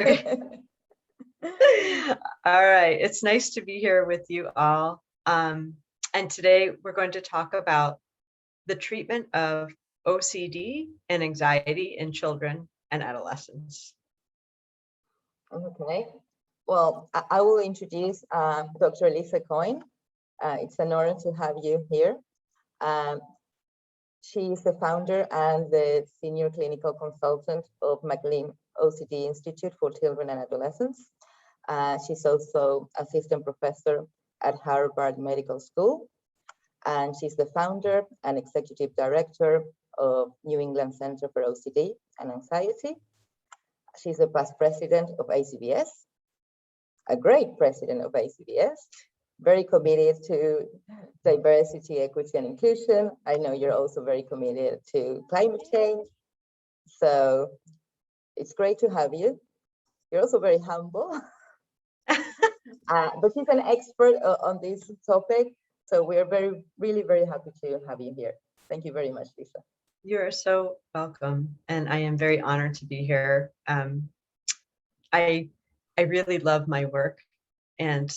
Okay. All right. It's nice to be here with you all. And today we're going to talk about the treatment of OCD and anxiety in children and adolescents. Okay. Well, I will introduce Dr. Lisa Coyne. It's an honor to have you here. She is the founder and the senior clinical consultant of McLean OCD Institute for Children and Adolescents. She's also assistant professor at Harvard Medical School. And she's the founder and executive director of New England Center for OCD and Anxiety. She's a past president of ACBS, a great president of ACBS, very committed to diversity, equity, and inclusion. I know you're also very committed to climate change. So it's great to have you. You're also very humble. But she's an expert on this topic. So we're really very happy to have you here. Thank you very much, Lisa. You're so welcome. And I am very honored to be here. I really love my work. And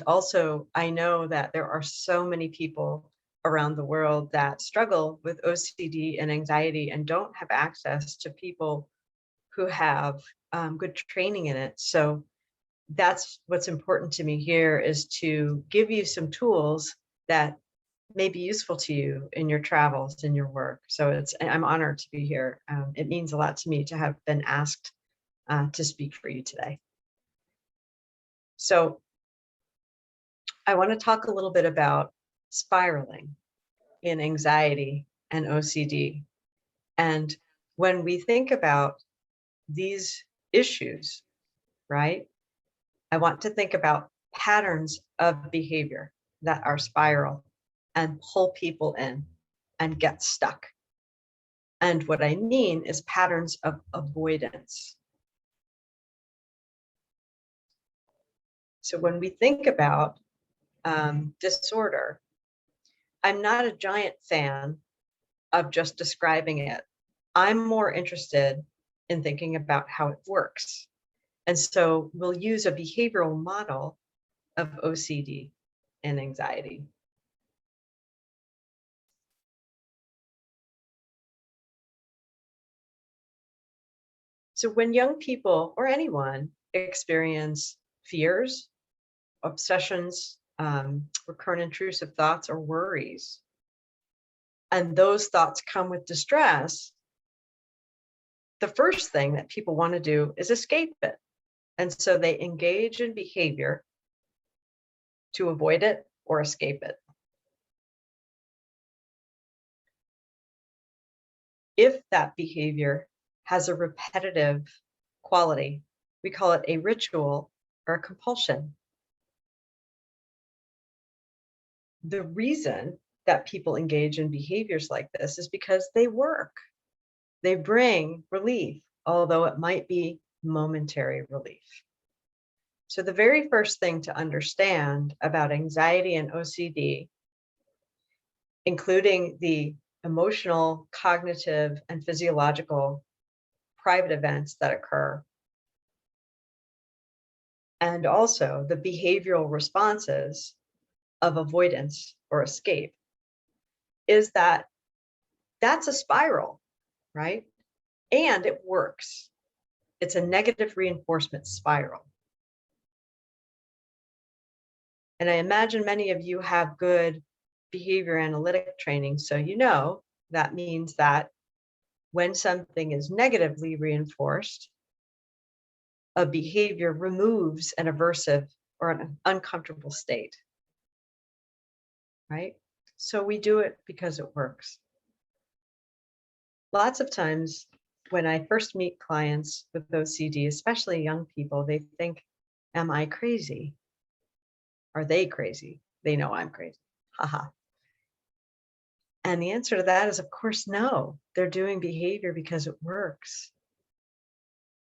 also I know that there are so many people around the world that struggle with OCD and anxiety and don't have access to people who have good training in it. So that's what's important to me here, is to give you some tools that may be useful to you in your travels, in your work. So I'm honored to be here. It means a lot to me to have been asked to speak for you today. So I want to talk a little bit about spiraling in anxiety and OCD. And when we think about these issues, right, I want to think about patterns of behavior that are spiral and pull people in and get stuck. And what I mean is patterns of avoidance. So when we think about disorder, I'm not a giant fan of just describing it. I'm more interested in thinking about how it works. And so we'll use a behavioral model of OCD and anxiety. So when young people or anyone experience fears, obsessions, recurrent intrusive thoughts, or worries, and those thoughts come with distress, the first thing that people want to do is escape it. And so they engage in behavior to avoid it or escape it. If that behavior has a repetitive quality, we call it a ritual or a compulsion. The reason that people engage in behaviors like this is because they work. They bring relief, although it might be momentary relief. So the very first thing to understand about anxiety and OCD, including the emotional, cognitive, and physiological private events that occur, and also the behavioral responses of avoidance or escape, is that that's a spiral, right? And it works. It's a negative reinforcement spiral. And I imagine many of you have good behavior analytic training, so you know that means that when something is negatively reinforced, a behavior removes an aversive or an uncomfortable state, right? So we do it because it works. Lots of times when I first meet clients with OCD, especially young people, they think, am I crazy? Are they crazy? They know I'm crazy. Haha. And the answer to that is, of course, no. They're doing behavior because it works.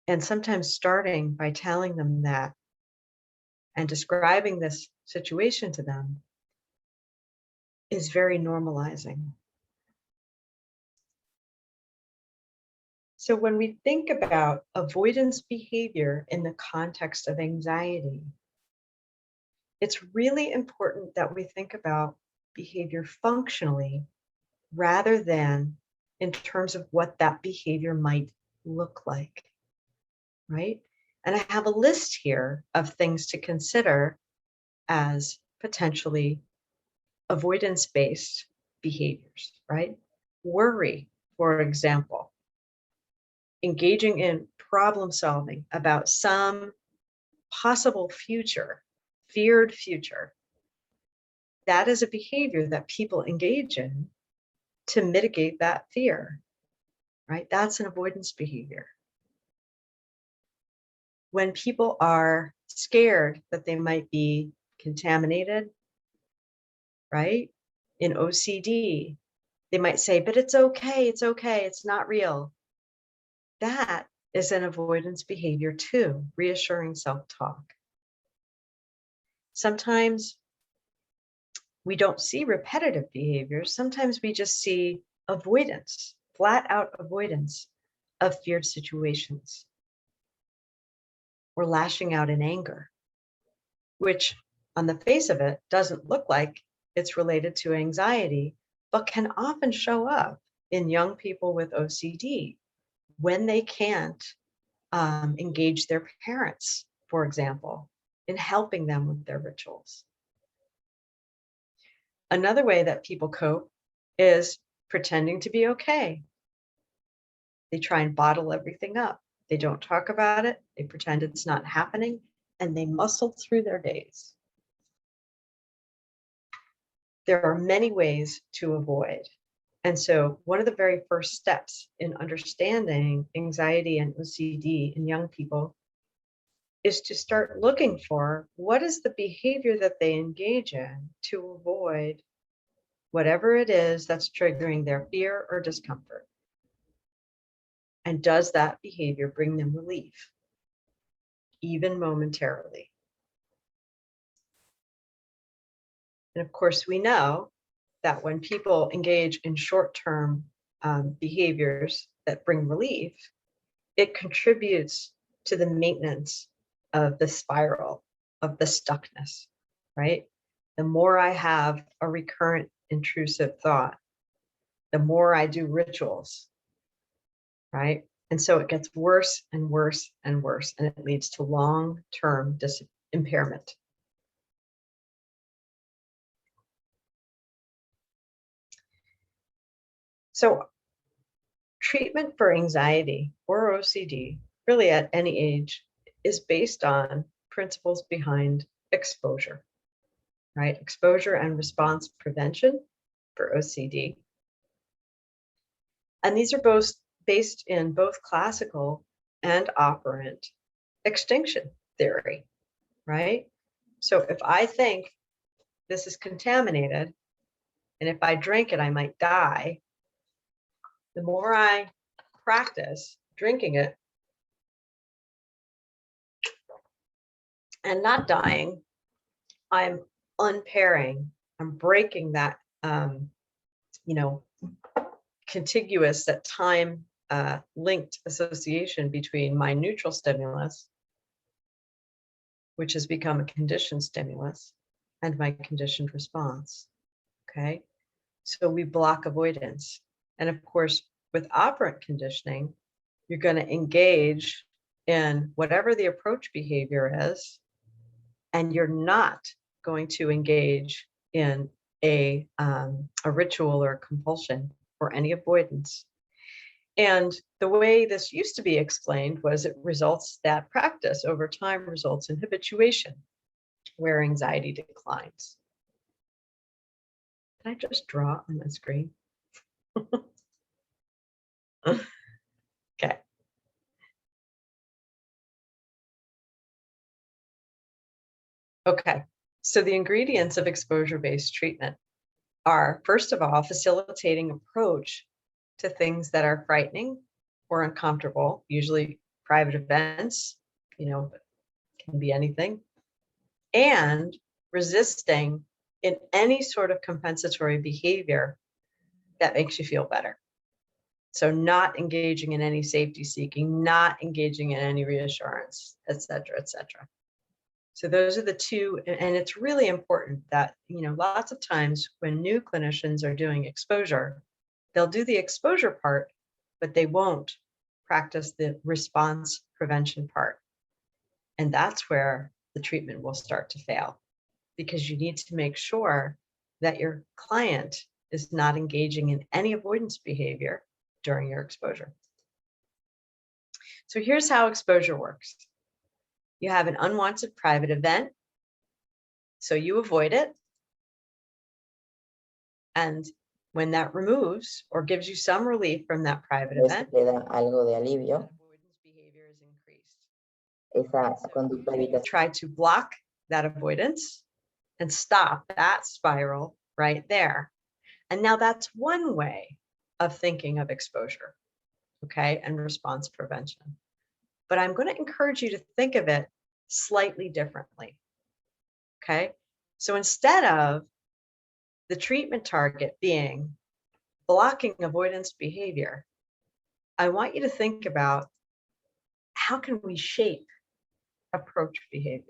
And sometimes starting by telling them that and describing this situation to them is very normalizing. So when we think about avoidance behavior in the context of anxiety, it's really important that we think about behavior functionally rather than in terms of what that behavior might look like, right? And I have a list here of things to consider as potentially avoidance-based behaviors, right? Worry, for example, engaging in problem solving about some possible future, feared future. That is a behavior that people engage in to mitigate that fear, right? That's an avoidance behavior. When people are scared that they might be contaminated, right? In OCD, they might say, but it's okay, it's not real. That is an avoidance behavior too, reassuring self-talk. Sometimes we don't see repetitive behaviors. Sometimes we just see avoidance, flat out avoidance of feared situations. Or lashing out in anger, which on the face of it doesn't look like it's related to anxiety, but can often show up in young people with OCD when they can't engage their parents, for example, in helping them with their rituals. Another way that people cope is pretending to be okay. They try and bottle everything up. They don't talk about it. They pretend it's not happening, and they muscle through their days. There are many ways to avoid. And so one of the very first steps in understanding anxiety and OCD in young people is to start looking for what is the behavior that they engage in to avoid whatever it is that's triggering their fear or discomfort. And does that behavior bring them relief, even momentarily? And of course, we know that when people engage in short-term behaviors that bring relief, it contributes to the maintenance of the spiral of the stuckness, right? The more I have a recurrent intrusive thought, the more I do rituals, right? And so it gets worse and worse and worse, and it leads to long-term impairment. So treatment for anxiety or OCD, really at any age, is based on principles behind exposure, right? Exposure and response prevention for OCD. And these are both based in both classical and operant extinction theory, right? So if I think this is contaminated, and if I drink it, I might die, the more I practice drinking it and not dying, I'm unpairing, I'm breaking that, contiguous, that time linked association between my neutral stimulus, which has become a conditioned stimulus, and my conditioned response, okay? So we block avoidance. And of course, with operant conditioning, you're going to engage in whatever the approach behavior is, and you're not going to engage in a ritual or a compulsion or any avoidance. And the way this used to be explained was that practice over time results in habituation, where anxiety declines. Can I just draw on the screen? Okay. Okay, so the ingredients of exposure-based treatment are, first of all, facilitating approach to things that are frightening or uncomfortable, usually private events, but can be anything, and resisting in any sort of compensatory behavior that makes you feel better. So not engaging in any safety seeking, not engaging in any reassurance, et cetera, et cetera. So those are the two, and it's really important that, lots of times when new clinicians are doing exposure, they'll do the exposure part, but they won't practice the response prevention part. And that's where the treatment will start to fail, because you need to make sure that your client is not engaging in any avoidance behavior during your exposure. So here's how exposure works. You have an unwanted private event, so you avoid it. And when that removes or gives you some relief from that private event, algo de alivio, avoidance behavior is increased. esa conducta evitativa. Try to block that avoidance and stop that spiral right there. And now that's one way of thinking of exposure, okay, and response prevention. But I'm going to encourage you to think of it slightly differently, okay? So instead of the treatment target being blocking avoidance behavior, I want you to think about how can we shape approach behavior.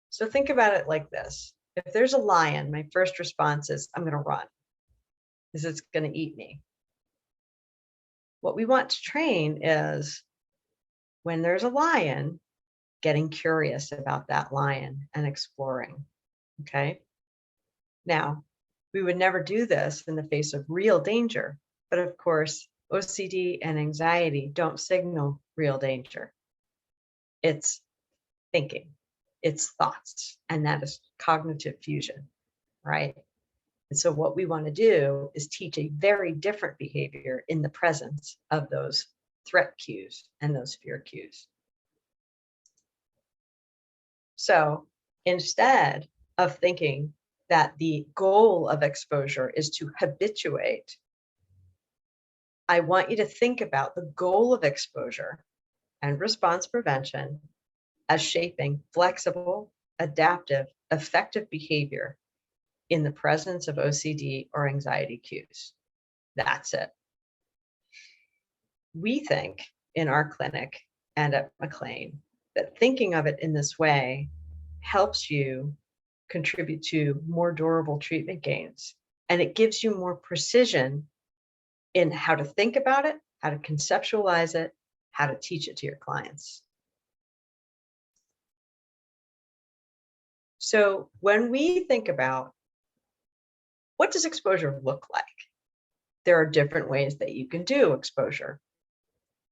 So think about it like this. If there's a lion, my first response is, I'm going to run, because it's going to eat me. What we want to train is, when there's a lion, getting curious about that lion and exploring, okay? Now, we would never do this in the face of real danger, but of course, OCD and anxiety don't signal real danger. It's thinking, it's thoughts, and that is cognitive fusion, right? And so what we want to do is teach a very different behavior in the presence of those threat cues and those fear cues. So instead of thinking that the goal of exposure is to habituate, I want you to think about the goal of exposure and response prevention as shaping flexible, adaptive, effective behavior in the presence of OCD or anxiety cues. That's it. We think in our clinic and at McLean that thinking of it in this way helps you contribute to more durable treatment gains. And it gives you more precision in how to think about it, how to conceptualize it, how to teach it to your clients. So when we think about what does exposure look like, there are different ways that you can do exposure,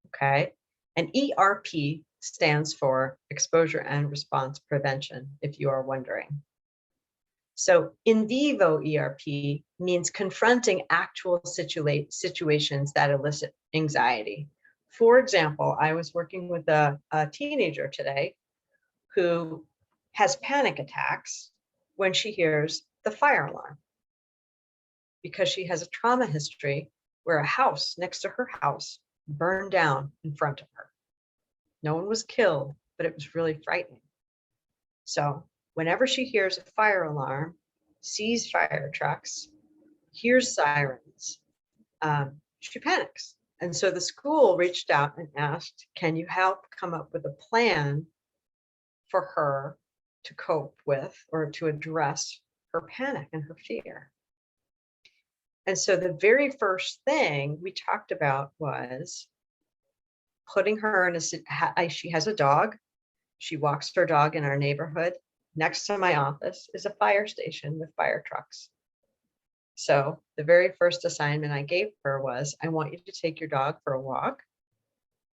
okay? And ERP stands for exposure and response prevention, if you are wondering. So in vivo ERP means confronting actual situations that elicit anxiety. For example, I was working with a teenager today who has panic attacks when she hears the fire alarm, because she has a trauma history where a house next to her house burned down in front of her. No one was killed, but it was really frightening. So whenever she hears a fire alarm, sees fire trucks, hears sirens, she panics. And so the school reached out and asked, can you help come up with a plan for her to cope with or to address her panic and her fear? And so the very first thing we talked about was putting her in she has a dog. She walks her dog in our neighborhood. Next to my office is a fire station with fire trucks. So the very first assignment I gave her was, I want you to take your dog for a walk,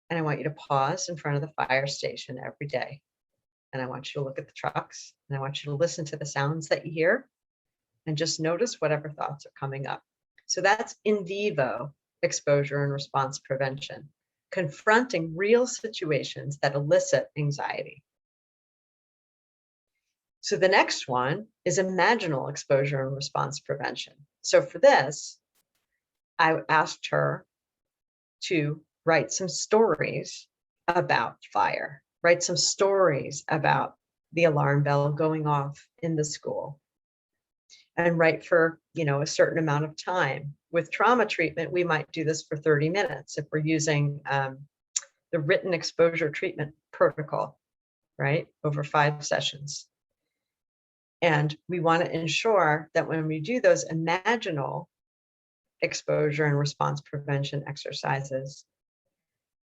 and I want you to pause in front of the fire station every day. And I want you to look at the trucks, and I want you to listen to the sounds that you hear, and just notice whatever thoughts are coming up. So that's in vivo exposure and response prevention, confronting real situations that elicit anxiety. So the next one is imaginal exposure and response prevention. So for this, I asked her to write some stories about fire, write some stories about the alarm bell going off in the school, and write for a certain amount of time. With trauma treatment, we might do this for 30 minutes if we're using the written exposure treatment protocol, right, over 5 sessions. And we want to ensure that when we do those imaginal exposure and response prevention exercises,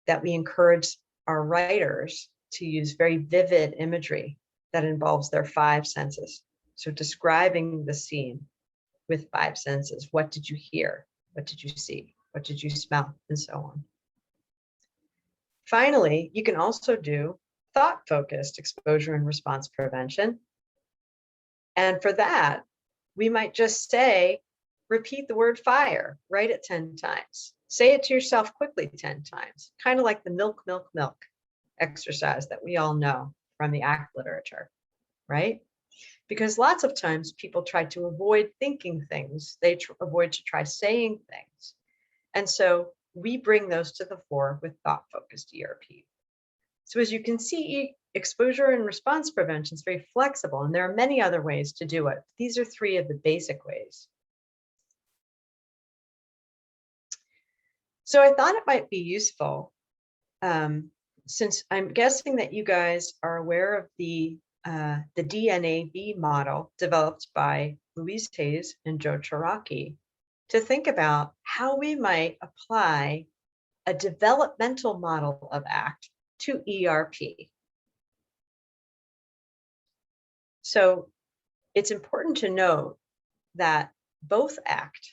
that we encourage our writers to use very vivid imagery that involves their 5 senses. So describing the scene with 5 senses. What did you hear? What did you see? What did you smell? And so on. Finally, you can also do thought-focused exposure and response prevention. And for that, we might just say, repeat the word fire, write it 10 times. Say it to yourself quickly 10 times, kind of like the milk, milk, milk exercise that we all know from the ACT literature, right? Because lots of times people try to avoid thinking things. They avoid to try saying things. And so we bring those to the fore with thought-focused ERP. So as you can see, exposure and response prevention is very flexible, and there are many other ways to do it. These are 3 of the basic ways. So I thought it might be useful, since I'm guessing that you guys are aware of the DNAV model developed by Louise Hayes and Joe Cherokee, to think about how we might apply a developmental model of ACT to ERP. So it's important to note that both ACT,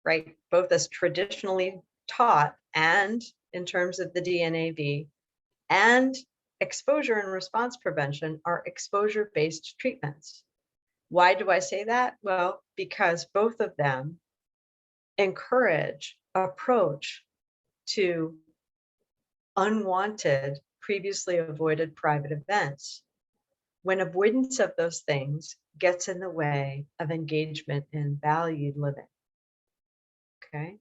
right, both as traditionally taught and in terms of the DNAV, and exposure and response prevention are exposure-based treatments. Why do I say that? Well, because both of them encourage approach to unwanted, previously avoided private events when avoidance of those things gets in the way of engagement in valued living. Okay?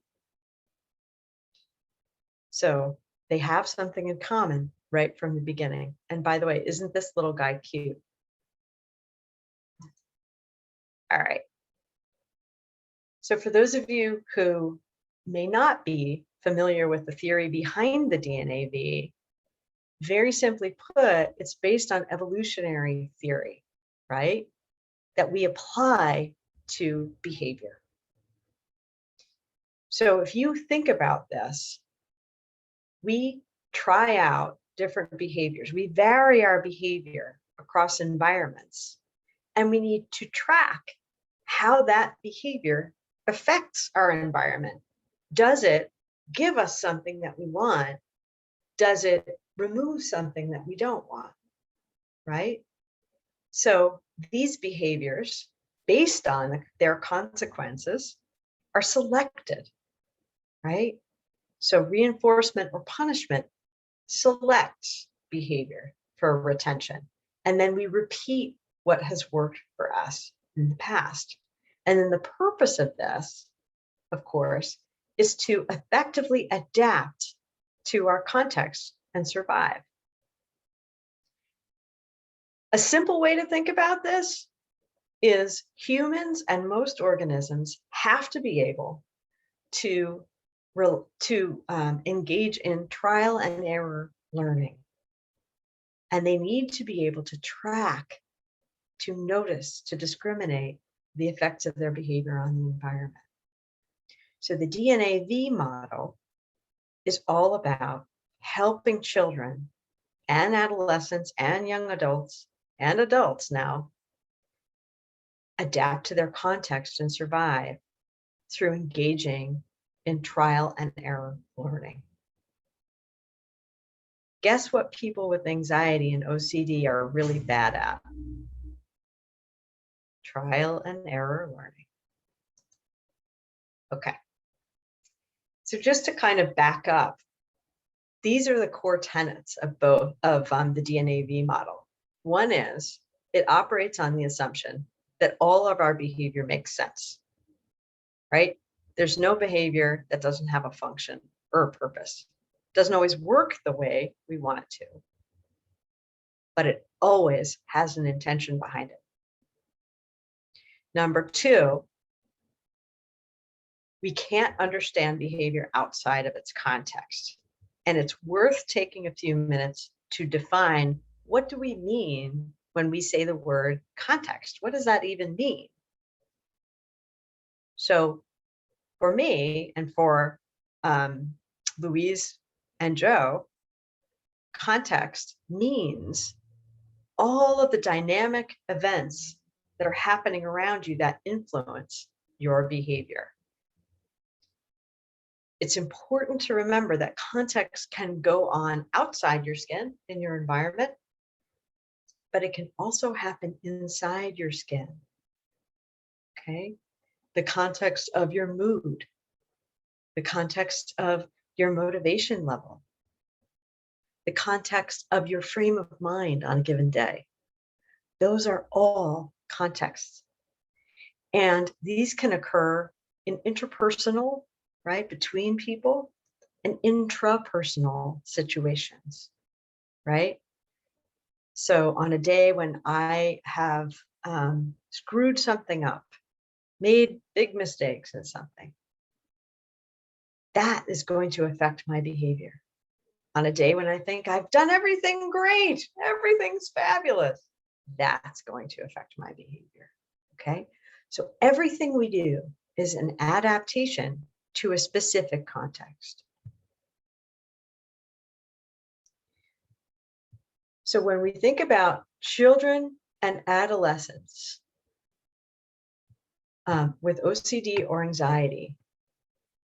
So they have something in common right from the beginning. And by the way, isn't this little guy cute? All right. So for those of you who may not be familiar with the theory behind the DNAV, very simply put, it's based on evolutionary theory, right? That we apply to behavior. So if you think about this, we try out different behaviors. We vary our behavior across environments, and we need to track how that behavior affects our environment. Does it give us something that we want? Does it remove something that we don't want, right? So these behaviors, based on their consequences, are selected, right? So reinforcement or punishment selects behavior for retention. And then we repeat what has worked for us in the past. And then the purpose of this, of course, is to effectively adapt to our context and survive. A simple way to think about this is humans and most organisms have to be able to engage in trial and error learning. And they need to be able to track, to notice, to discriminate the effects of their behavior on the environment. So the DNAV model is all about helping children and adolescents and young adults and adults now adapt to their context and survive through engaging in trial and error learning. Guess what people with anxiety and OCD are really bad at? Trial and error learning. Okay. So just to kind of back up, these are the core tenets of the DNAV model. One is it operates on the assumption that all of our behavior makes sense, right? There's no behavior that doesn't have a function or a purpose. It doesn't always work the way we want it to, but it always has an intention behind it. Number two, We can't understand behavior outside of its context. And it's worth taking a few minutes to define, what do we mean when we say the word context? What does that even mean? So for me and for Louise and Joe, context means all of the dynamic events that are happening around you that influence your behavior. It's important to remember that context can go on outside your skin in your environment, but it can also happen inside your skin. Okay? The context of your mood, the context of your motivation level, the context of your frame of mind on a given day. Those are all contexts. And these can occur in interpersonal, right, between people, and intrapersonal situations, right? So on a day when I have screwed something up, made big mistakes in something, that is going to affect my behavior. On a day when I think I've done everything great, everything's fabulous, that's going to affect my behavior, okay? So everything we do is an adaptation to a specific context. So when we think about children and adolescents with OCD or anxiety,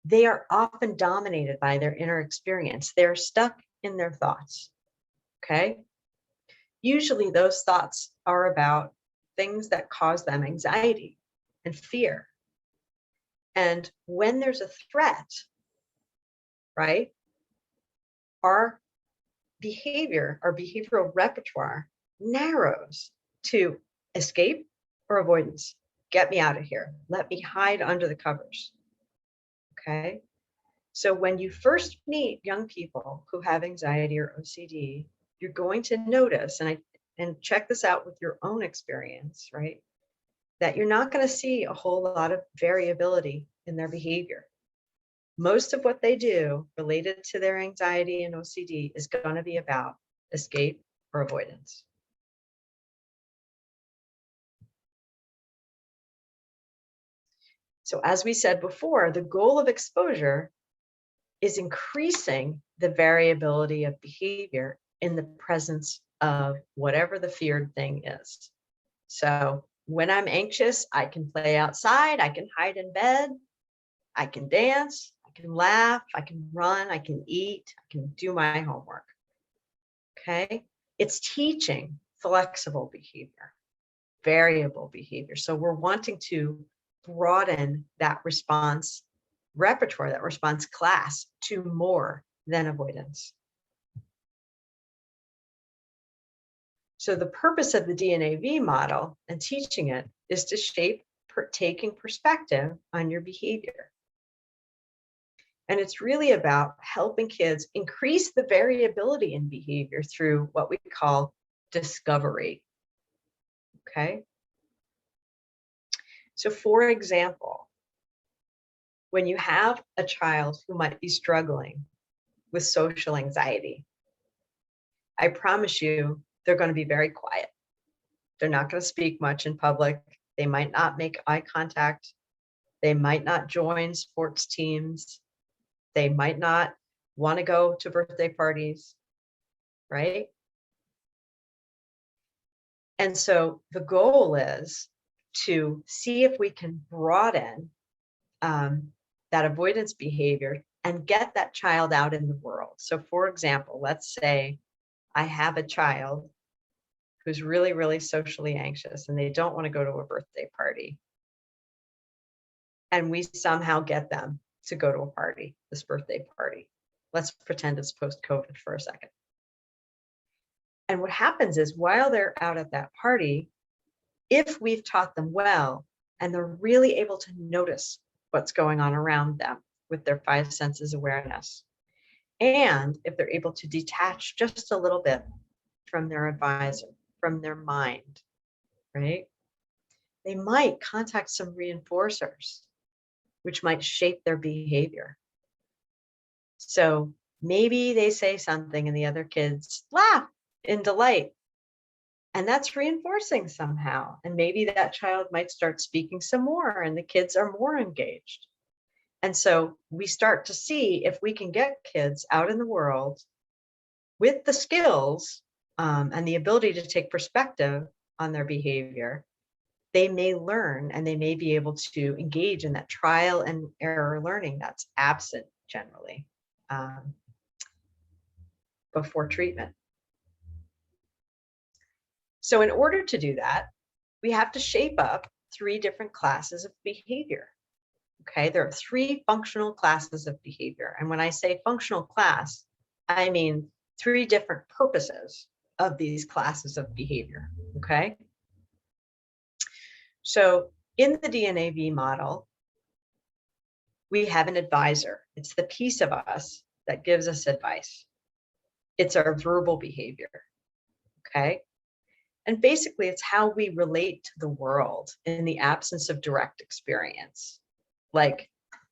they are often dominated by their inner experience. They're stuck in their thoughts, okay? Usually those thoughts are about things that cause them anxiety and fear. And when there's a threat, right, our behavior, our behavioral repertoire narrows to escape or avoidance. Get me out of here. Let me hide under the covers. Okay. So when you first meet young people who have anxiety or OCD, you're going to notice, and check this out with your own experience, right, that you're not going to see a whole lot of variability in their behavior. Most of what they do related to their anxiety and OCD is going to be about escape or avoidance. So as we said before, the goal of exposure is increasing the variability of behavior in the presence of whatever the feared thing is. So when I'm anxious, I can play outside, I can hide in bed, I can dance, I can laugh, I can run, I can eat, I can do my homework. Okay? It's teaching flexible behavior, variable behavior. So we're wanting to broaden that response repertoire, that response class, to more than avoidance. So the purpose of the DNAV model and teaching it is to shape taking perspective on your behavior. And it's really about helping kids increase the variability in behavior through what we call discovery. Okay. So for example, when you have a child who might be struggling with social anxiety, I promise you, they're going to be very quiet. They're not going to speak much in public. They might not make eye contact. They might not join sports teams. They might not want to go to birthday parties, right? And so the goal is to see if we can broaden that avoidance behavior and get that child out in the world. So for example, let's say I have a child who's really, really socially anxious and they don't want to go to a birthday party. And we somehow get them to go to a party, this birthday party. Let's pretend it's post-COVID for a second. And what happens is, while they're out at that party, if we've taught them well, and they're really able to notice what's going on around them with their 5 senses awareness, and if they're able to detach just a little bit from their advisor, from their mind, right? They might contact some reinforcers which might shape their behavior. So maybe they say something and the other kids laugh in delight, and that's reinforcing somehow. And maybe that child might start speaking some more and the kids are more engaged. And so we start to see if we can get kids out in the world with the skills and the ability to take perspective on their behavior. They may learn and they may be able to engage in that trial and error learning that's absent generally before treatment. So in order to do that, we have to shape up 3 different classes of behavior. Okay, there are 3 functional classes of behavior. And when I say functional class, I mean 3 different purposes of these classes of behavior. Okay. So in the DNAV model, we have an advisor. It's the piece of us that gives us advice. It's our verbal behavior. Okay. And basically, it's how we relate to the world in the absence of direct experience. Like,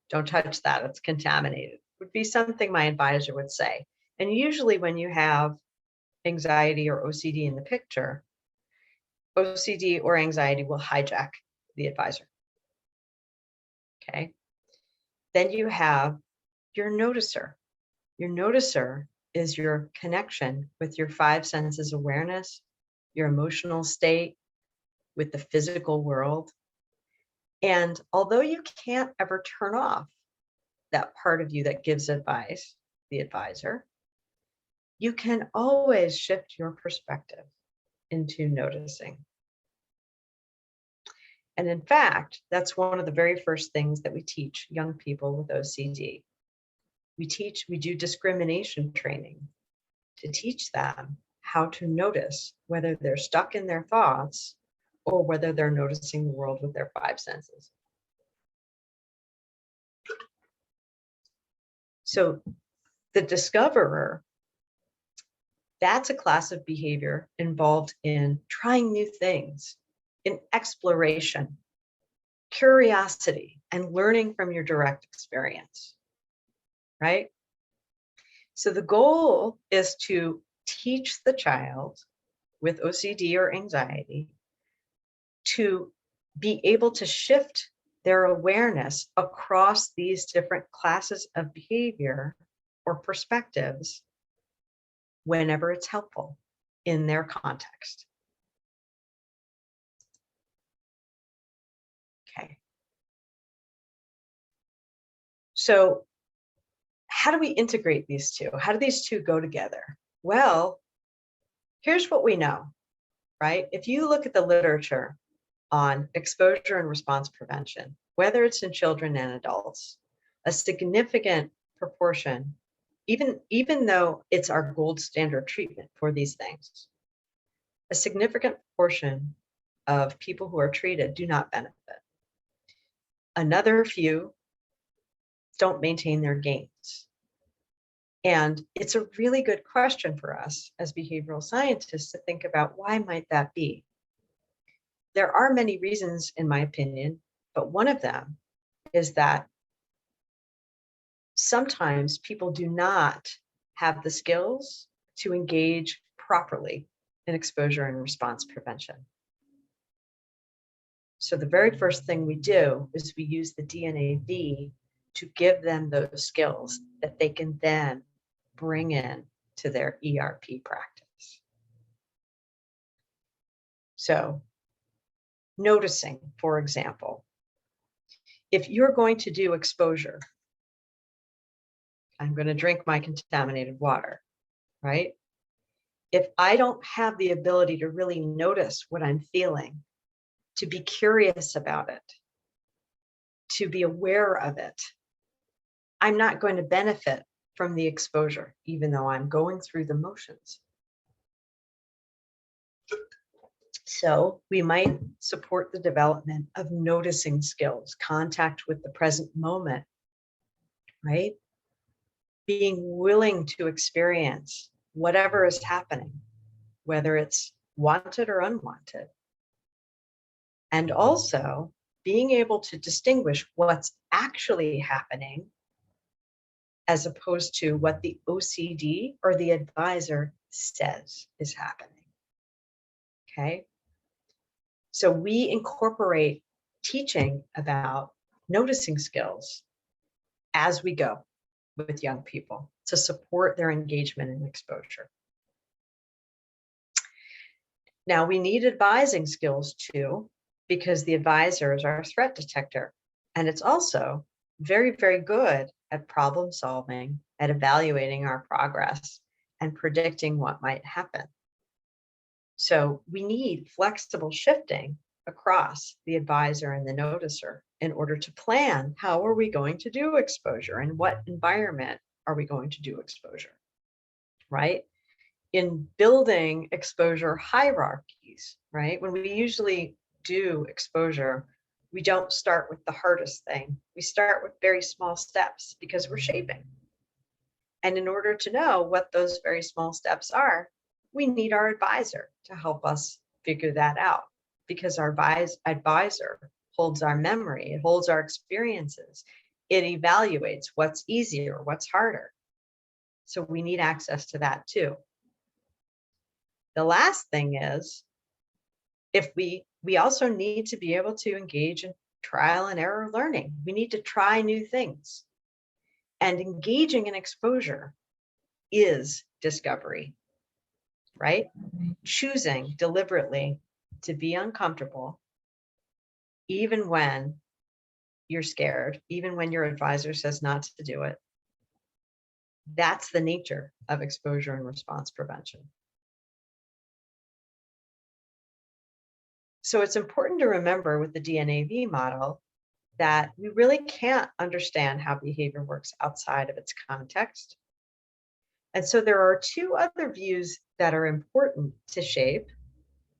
don't touch that, it's contaminated, would be something my advisor would say. And usually when you have anxiety or OCD in the picture, OCD or anxiety will hijack the advisor. Okay. Then you have your noticer. Your noticer is your connection with your 5 senses awareness, your emotional state, with the physical world. And although you can't ever turn off that part of you that gives advice, the advisor, you can always shift your perspective into noticing. And in fact, that's one of the very first things that we teach young people with OCD. We do discrimination training to teach them how to notice whether they're stuck in their thoughts or whether they're noticing the world with their 5 senses. So the discoverer, that's a class of behavior involved in trying new things, in exploration, curiosity, and learning from your direct experience, right? So the goal is to teach the child with OCD or anxiety to be able to shift their awareness across these different classes of behavior or perspectives whenever it's helpful in their context. Okay. So how do we integrate these 2? How do these 2 go together? Well, here's what we know, right? If you look at the literature on exposure and response prevention, whether it's in children and adults, a significant proportion, even though it's our gold standard treatment for these things, a significant portion of people who are treated do not benefit. Another few don't maintain their gains. And it's a really good question for us as behavioral scientists to think about, why might that be? There are many reasons, in my opinion, but one of them is that sometimes people do not have the skills to engage properly in exposure and response prevention. So the very first thing we do is we use the DNAV to give them those skills that they can then bring in to their ERP practice. So noticing, for example, if you're going to do exposure, I'm going to drink my contaminated water, right? If I don't have the ability to really notice what I'm feeling, to be curious about it, to be aware of it, I'm not going to benefit from the exposure, even though I'm going through the motions. So we might support the development of noticing skills, contact with the present moment, right? Being willing to experience whatever is happening, whether it's wanted or unwanted. And also being able to distinguish what's actually happening as opposed to what the OCD or the advisor says is happening. Okay. So we incorporate teaching about noticing skills as we go with young people to support their engagement and exposure. Now, we need advising skills too, because the advisor is our threat detector. And it's also very, very good at problem solving, at evaluating our progress and predicting what might happen. So we need flexible shifting across the advisor and the noticer in order to plan how are we going to do exposure and what environment are we going to do exposure, right? In building exposure hierarchies, right? When we usually do exposure, we don't start with the hardest thing. We start with very small steps because we're shaping. And in order to know what those very small steps are, we need our advisor to help us figure that out, because our advisor holds our memory, it holds our experiences, it evaluates what's easier, what's harder. So we need access to that too. The last thing is, if we also need to be able to engage in trial and error learning. We need to try new things. And engaging in exposure is discovery, right? Choosing deliberately to be uncomfortable, even when you're scared, even when your advisor says not to do it. That's the nature of exposure and response prevention. So it's important to remember with the DNAV model that we really can't understand how behavior works outside of its context. And so there are two other views that are important to shape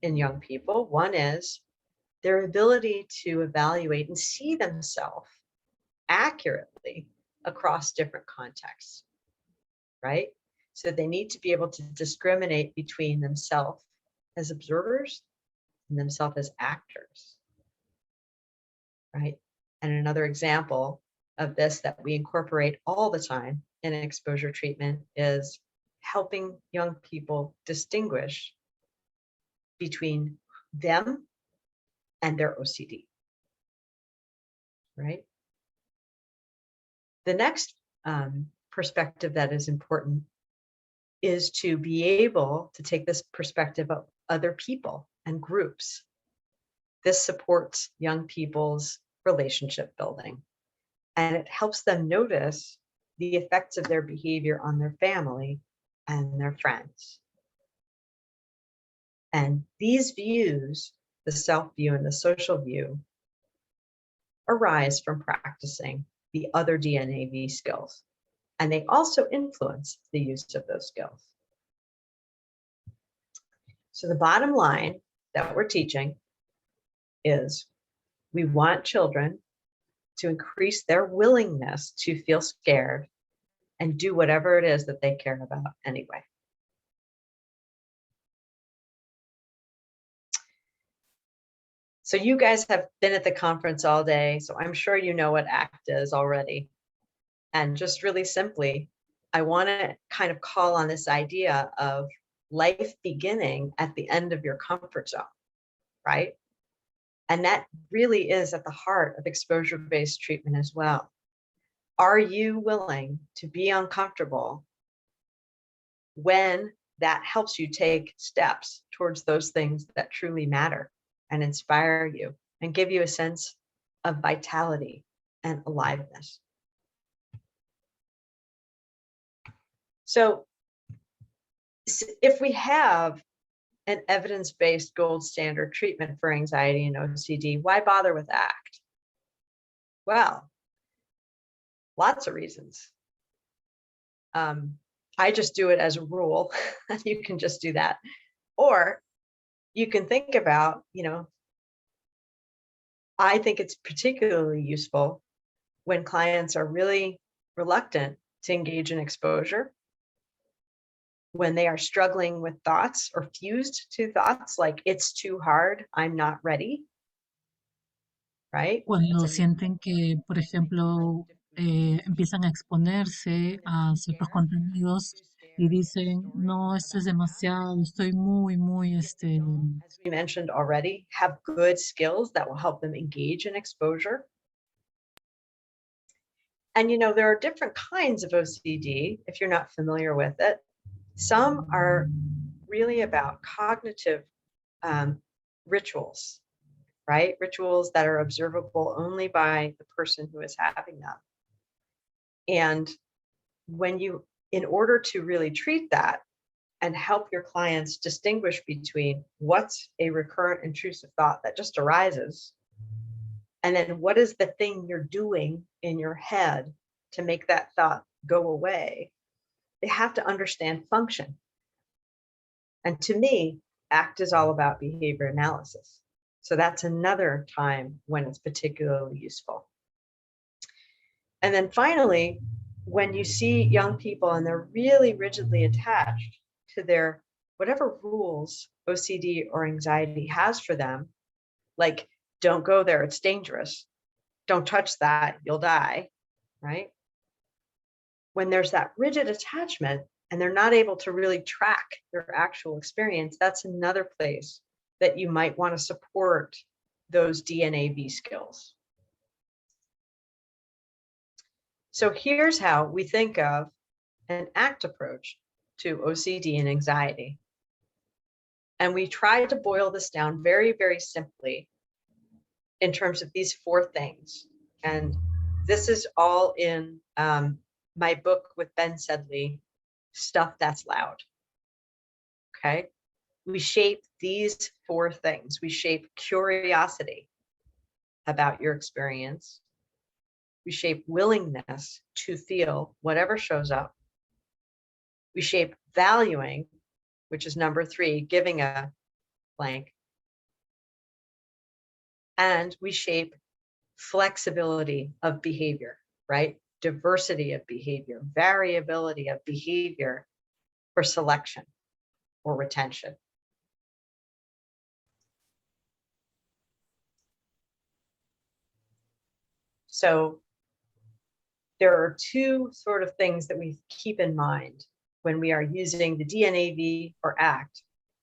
in young people. One is their ability to evaluate and see themselves accurately across different contexts, right? So they need to be able to discriminate between themselves as observers and themselves as actors, right? And another example of this that we incorporate all the time in exposure treatment is helping young people distinguish between them and their OCD, right? The next perspective that is important is to be able to take this perspective of other people and groups. This supports young people's relationship building, and it helps them notice the effects of their behavior on their family and their friends. And these views, the self view and the social view, arise from practicing the other DNAV skills, and they also influence the use of those skills. So the bottom line that we're teaching is we want children to increase their willingness to feel scared and do whatever it is that they care about anyway. So you guys have been at the conference all day, so I'm sure you know what ACT is already. And just really simply, I want to kind of call on this idea of life beginning at the end of your comfort zone, right? And that really is at the heart of exposure-based treatment as well. Are you willing to be uncomfortable when that helps you take steps towards those things that truly matter and inspire you and give you a sense of vitality and aliveness? So if we have an evidence-based gold standard treatment for anxiety and OCD, why bother with ACT? Well, lots of reasons. I just do it as a rule. You can just do that. Or you can think about, I think it's particularly useful when clients are really reluctant to engage in exposure, when they are struggling with thoughts or fused to thoughts like it's too hard, I'm not ready. right? Cuando sienten que, por ejemplo, empiezan a exponerse a ciertos contenidos y dicen, no, esto es demasiado, estoy muy, As we mentioned already, have good skills that will help them engage in exposure. And there are different kinds of OCD if you're not familiar with it. Some are really about cognitive rituals, right? Rituals that are observable only by the person who is having them. And in order to really treat that and help your clients distinguish between what's a recurrent intrusive thought that just arises, and then what is the thing you're doing in your head to make that thought go away, they have to understand function. And to me, ACT is all about behavior analysis. So that's another time when it's particularly useful. And then finally, when you see young people and they're really rigidly attached to their whatever rules OCD or anxiety has for them, like don't go there, it's dangerous. Don't touch that, you'll die, right? When there's that rigid attachment and they're not able to really track their actual experience, that's another place that you might want to support those DNAV skills. So here's how we think of an ACT approach to OCD and anxiety. And we try to boil this down very, very simply in terms of these 4 things. And this is all in my book with Ben Sedley, Stuff That's Loud. Okay. We shape these 4 things. We shape curiosity about your experience. We shape willingness to feel whatever shows up. We shape valuing, which is number 3, giving a blank. And we shape flexibility of behavior, right? Diversity of behavior, variability of behavior for selection or retention. So there are 2 sort of things that we keep in mind when we are using the DNAV or ACT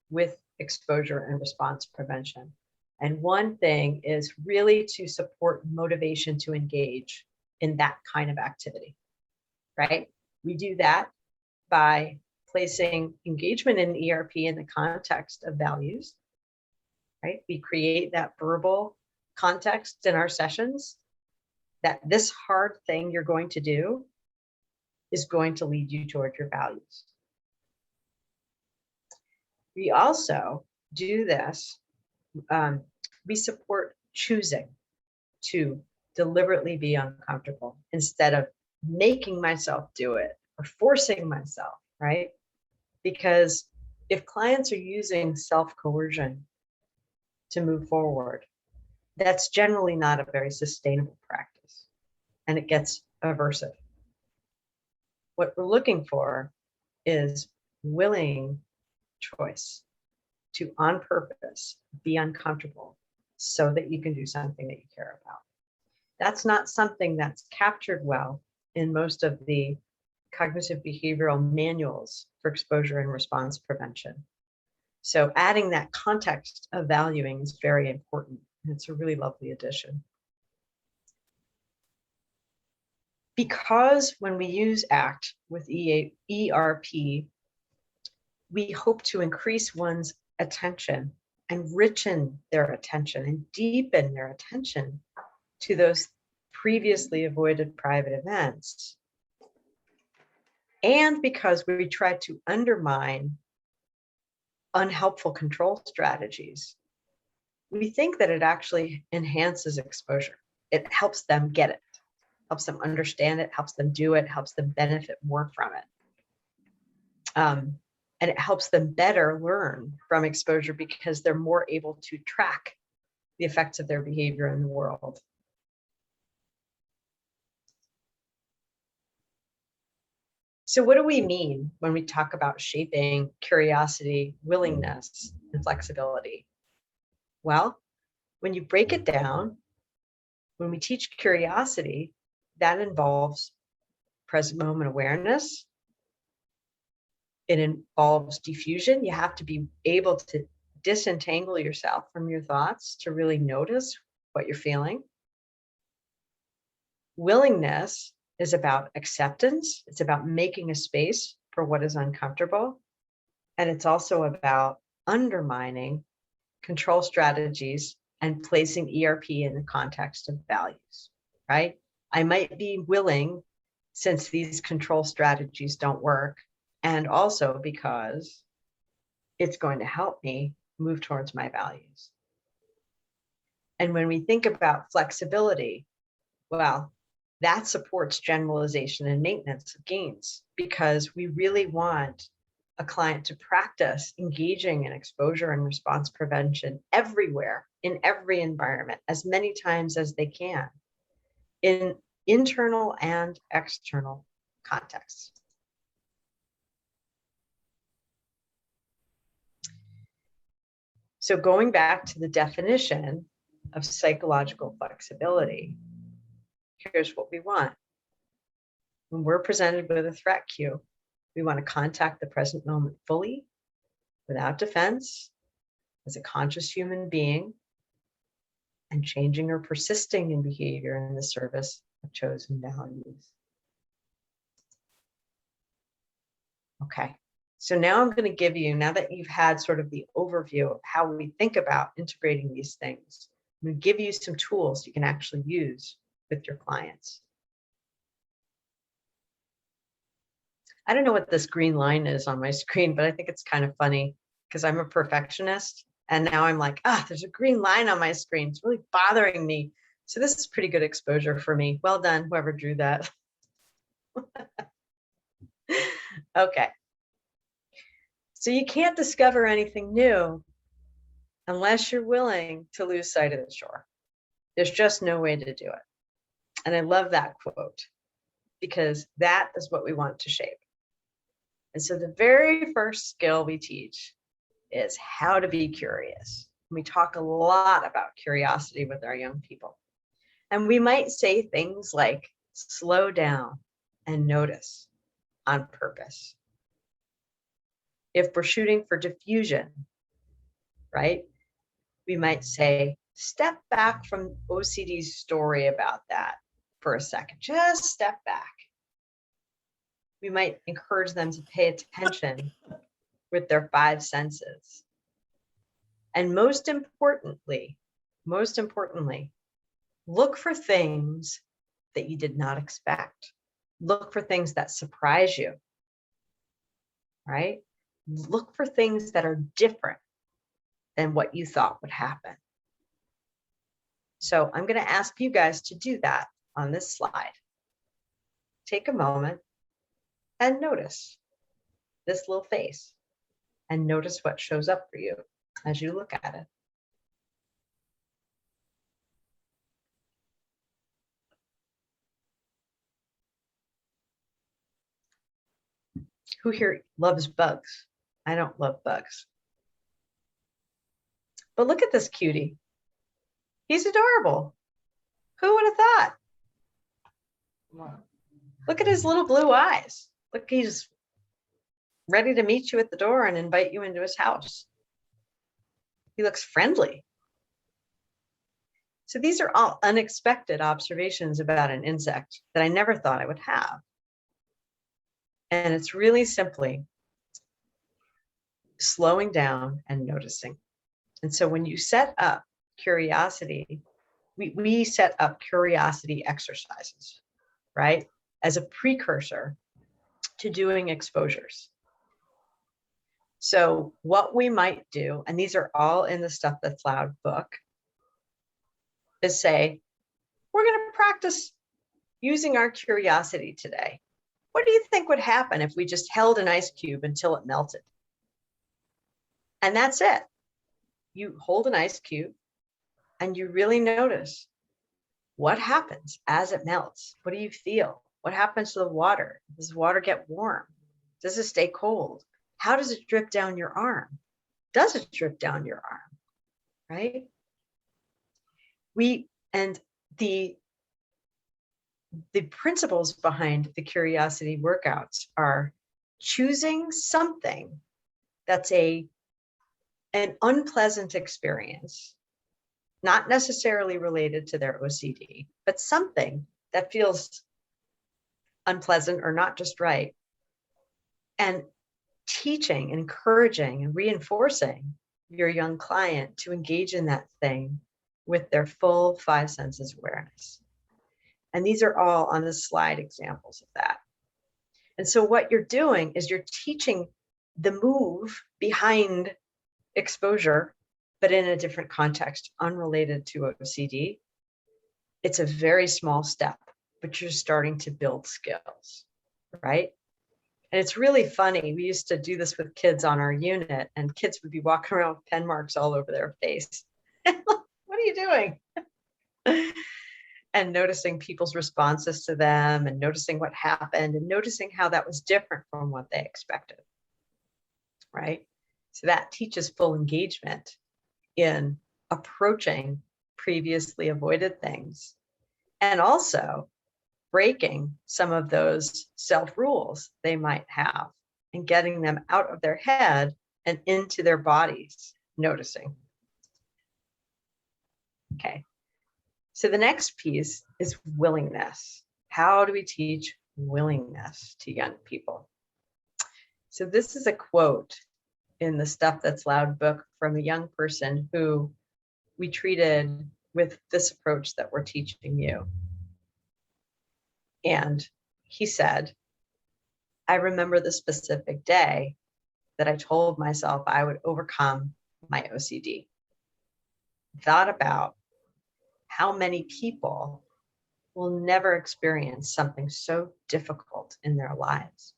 with exposure and response prevention. And one thing is really to support motivation to engage in that kind of activity, right? We do that by placing engagement in ERP in the context of values, right? We create that verbal context in our sessions that this hard thing you're going to do is going to lead you toward your values. We also do this, we support choosing to deliberately be uncomfortable instead of making myself do it or forcing myself, right? Because if clients are using self-coercion to move forward, that's generally not a very sustainable practice, and it gets aversive. What we're looking for is willing choice to, on purpose, be uncomfortable so that you can do something that you care about. That's not something that's captured well in most of the cognitive behavioral manuals for exposure and response prevention. So adding that context of valuing is very important, and it's a really lovely addition. Because when we use ACT with ERP, we hope to increase one's attention and richen their attention and deepen their attention to those previously avoided private events. And because we try to undermine unhelpful control strategies, we think that it actually enhances exposure. It helps them get it, helps them understand it, helps them do it, helps them benefit more from it. And it helps them better learn from exposure because they're more able to track the effects of their behavior in the world. So what do we mean when we talk about shaping curiosity, willingness, and flexibility? Well, when you break it down, When we teach curiosity, that involves present moment awareness. It involves diffusion. You have to be able to disentangle yourself from your thoughts to really notice what you're feeling. Willingness is about acceptance. It's about making a space for what is uncomfortable. And it's also about undermining control strategies and placing ERP in the context of values, right? I might be willing since these control strategies don't work, and also because it's going to help me move towards my values. And when we think about flexibility, well, that supports generalization and maintenance of gains, because we really want a client to practice engaging in exposure and response prevention everywhere, in every environment, as many times as they can, in internal and external contexts. So going back to the definition of psychological flexibility, here's what we want. When we're presented with a threat cue, we want to contact the present moment fully, without defense, as a conscious human being, and changing or persisting in behavior in the service of chosen values. Okay, so now I'm going to give you, now that you've had sort of the overview of how we think about integrating these things, I'm going to give you some tools you can actually use with your clients. I don't know what this green line is on my screen, but I think it's kind of funny because I'm a perfectionist. And now I'm like, there's a green line on my screen. It's really bothering me. So this is pretty good exposure for me. Well done, whoever drew that. Okay. So you can't discover anything new unless you're willing to lose sight of the shore. There's just no way to do it. And I love that quote, because that is what we want to shape. And so the very first skill we teach is how to be curious. We talk a lot about curiosity with our young people. And we might say things like, slow down and notice on purpose. If we're shooting for diffusion, right, we might say, step back from OCD's story about that for a second. Just step back. We might encourage them to pay attention with their 5 senses. And most importantly, look for things that you did not expect. Look for things that surprise you, right? Look for things that are different than what you thought would happen. So I'm going to ask you guys to do that on this slide. Take a moment and notice this little face, and notice what shows up for you as you look at it. Who here loves bugs? I don't love bugs. But look at this cutie. He's adorable. Who would have thought? Look at his little blue eyes. Look, he's ready to meet you at the door and invite you into his house. He looks friendly. So these are all unexpected observations about an insect that I never thought I would have. And it's really simply slowing down and noticing. And so when you set up curiosity, we set up curiosity exercises, right, as a precursor to doing exposures. So what we might do, and these are all in the Stuff That's Loud book, is say, we're going to practice using our curiosity today. What do you think would happen if we just held an ice cube until it melted? And that's it. You hold an ice cube and you really notice what happens as it melts. What do you feel? What happens to the water? Does the water get warm? Does it stay cold? How does it drip down your arm? Does it drip down your arm? Right? And the principles behind the curiosity workouts are choosing something that's an unpleasant experience, not necessarily related to their OCD, but something that feels unpleasant or not just right, and teaching, encouraging, and reinforcing your young client to engage in that thing with their full 5 senses awareness. And these are all on the slide examples of that. And so what you're doing is you're teaching the move behind exposure, but in a different context, unrelated to OCD. It's a very small step, but you're starting to build skills, right? And it's really funny. We used to do this with kids on our unit, and kids would be walking around with pen marks all over their face. What are you doing? And noticing people's responses to them, and noticing what happened, and noticing how that was different from what they expected, right? So that teaches full engagement in approaching previously avoided things, and also breaking some of those self-rules they might have and getting them out of their head and into their bodies, noticing. Okay. So the next piece is willingness. How do we teach willingness to young people? So this is a quote in the Stuff That's Loud book from a young person who we treated with this approach that we're teaching you. And he said, I remember the specific day that I told myself I would overcome my OCD. Thought about how many people will never experience something so difficult in their lives,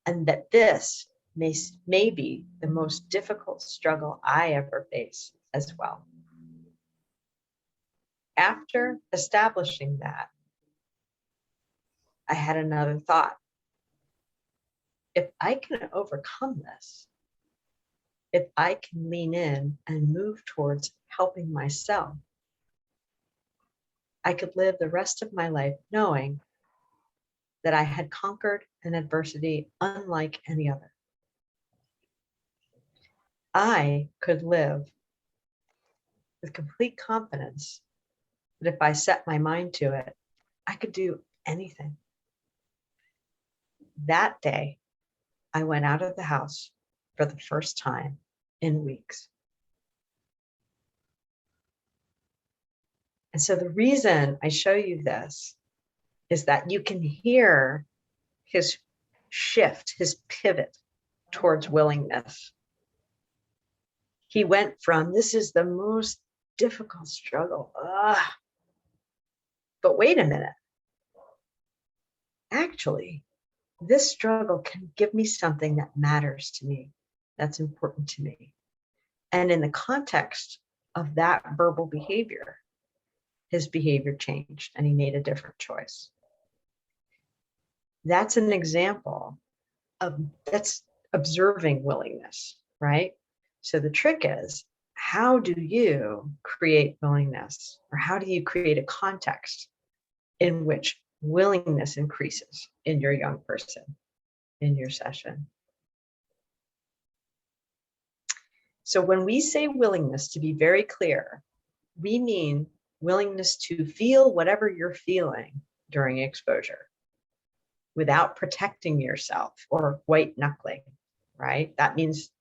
and that this may be the most difficult struggle I ever face as well. After establishing that, I had another thought. If I can overcome this, if I can lean in and move towards helping myself, I could live the rest of my life knowing that I had conquered an adversity unlike any other. I could live with complete confidence that if I set my mind to it, I could do anything. That day, I went out of the house for the first time in weeks. And so the reason I show you this is that you can hear his shift, his pivot towards willingness. He went from, this is the most difficult struggle. But wait a minute. Actually, this struggle can give me something that matters to me, that's important to me. And in the context of that verbal behavior, his behavior changed and he made a different choice. That's an example of that's observing willingness, right? So the trick is, how do you create willingness, or how do you create a context in which willingness increases in your young person, in your session? So when we say willingness, to be very clear, we mean willingness to feel whatever you're feeling during exposure without protecting yourself or white knuckling, right? That means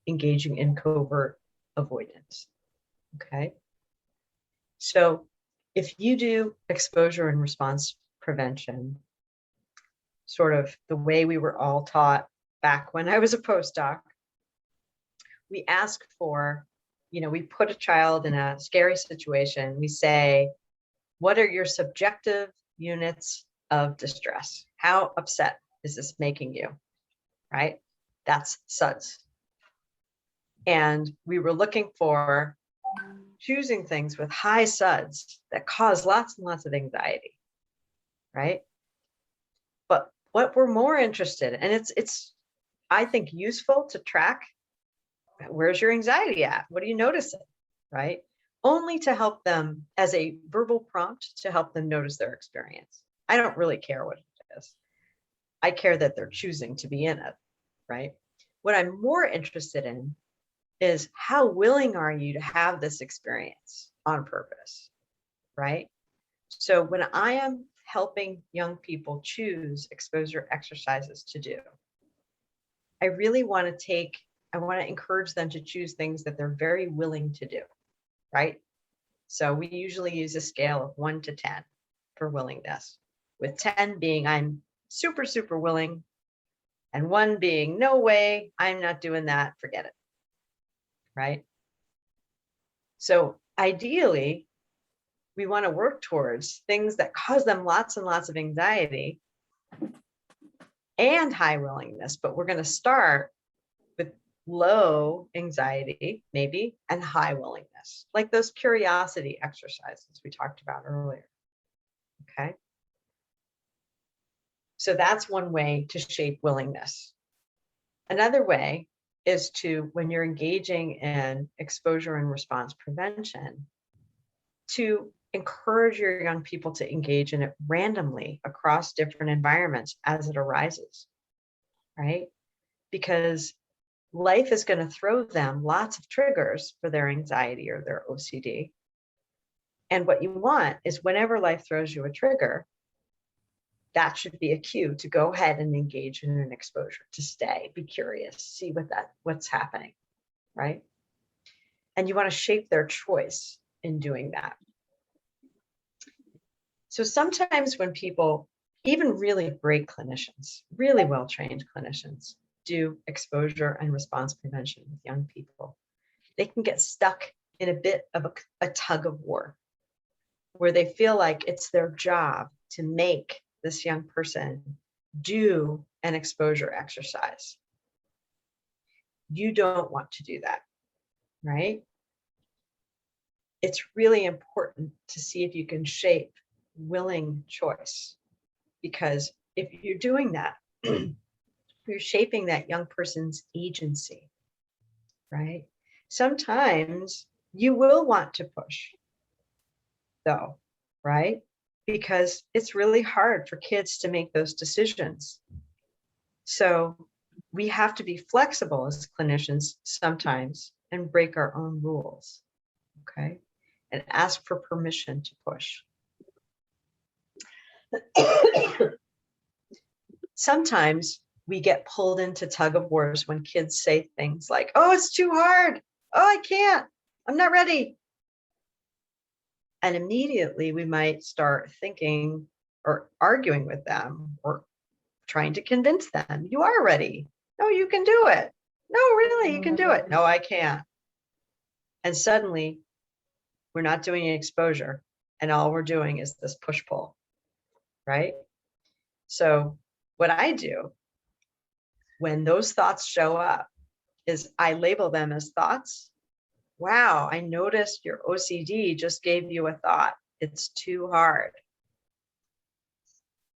engaging in covert avoidance, okay? So if you do exposure and response prevention, sort of the way we were all taught back when I was a postdoc, we ask for, we put a child in a scary situation. We say, what are your subjective units of distress? How upset is this making you, right? That's SUDS. And we were looking for choosing things with high SUDS that cause lots and lots of anxiety, right? But what we're more interested in, and it's I think useful to track, where's your anxiety at? What are you noticing, right? only to help them as a verbal prompt to help them notice their experience. I don't really care what it is. I care that they're choosing to be in it, right? What I'm more interested in is how willing are you to have this experience on purpose, right? So when I am helping young people choose exposure exercises to do, I really want to encourage them to choose things that they're very willing to do, right? So we usually use a scale of 1 to 10 for willingness, with 10 being I'm super, super willing, and 1 being no way, I'm not doing that, forget it, right? So ideally, we want to work towards things that cause them lots and lots of anxiety and high willingness, but we're going to start with low anxiety, maybe, and high willingness, like those curiosity exercises we talked about earlier. Okay. So that's one way to shape willingness. Another way is to, when you're engaging in exposure and response prevention, to encourage your young people to engage in it randomly across different environments as it arises, right? Because life is going to throw them lots of triggers for their anxiety or their OCD. And what you want is whenever life throws you a trigger, that should be a cue to go ahead and engage in an exposure, to stay, be curious, see what's happening, right? And you want to shape their choice in doing that. So sometimes when people, even really great clinicians, really well-trained clinicians, do exposure and response prevention with young people, they can get stuck in a bit of a tug of war, where they feel like it's their job to make this young person do an exposure exercise. You don't want to do that, right? It's really important to see if you can shape willing choice, because if you're doing that, you're shaping that young person's agency, right? Sometimes you will want to push, though, right? Because it's really hard for kids to make those decisions. So we have to be flexible as clinicians sometimes and break our own rules, okay? And ask for permission to push. Sometimes we get pulled into tug of wars when kids say things like, oh, it's too hard. Oh, I can't. I'm not ready. And immediately we might start thinking or arguing with them or trying to convince them, you are ready. No, you can do it. No, really, you can do it. No, I can't. And suddenly we're not doing an exposure, and all we're doing is this push-pull, right? So what I do when those thoughts show up is I label them as thoughts. Wow, I noticed your OCD just gave you a thought. It's too hard.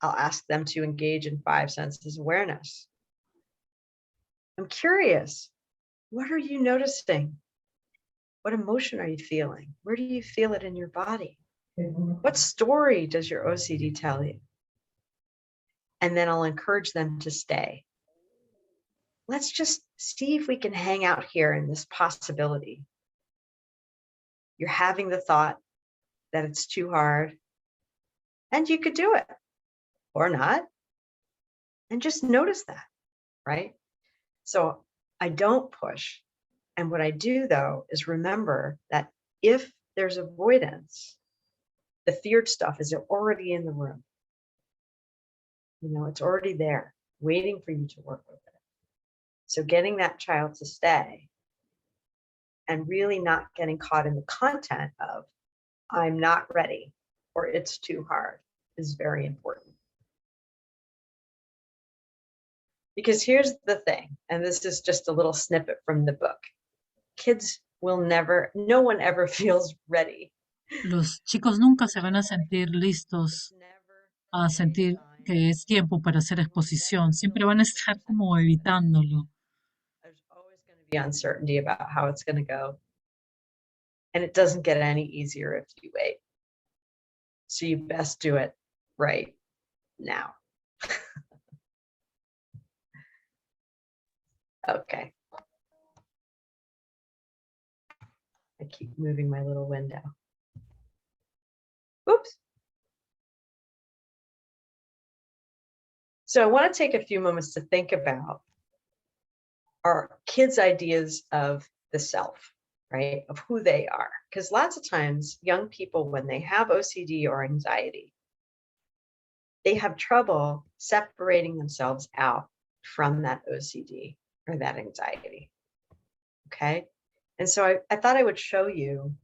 I'll ask them to engage in 5 senses awareness. I'm curious, what are you noticing? What emotion are you feeling? Where do you feel it in your body? What story does your OCD tell you? And then I'll encourage them to stay. Let's just see if we can hang out here in this possibility. You're having the thought that it's too hard, and you could do it or not, and just notice that, right? So I don't push. And what I do, though, is remember that if there's avoidance, the feared stuff is already in the room. You know, it's already there, waiting for you to work with it. So getting that child to stay and really not getting caught in the content of, I'm not ready or it's too hard, is very important. Because here's the thing, and this is just a little snippet from the book. Kids will never, no one ever feels ready. Los chicos nunca se van a sentir listos a sentir que es tiempo para hacer exposición. Siempre van a estar como evitándolo. There's always going to be uncertainty about how it's going to go. And it doesn't get any easier if you wait. So you best do it right now. Okay. I keep moving my little window. Oops. So I want to take a few moments to think about our kids' ideas of the self, right? Of who they are. Because lots of times young people, when they have OCD or anxiety, they have trouble separating themselves out from that OCD or that anxiety. Okay. And so I thought I would show you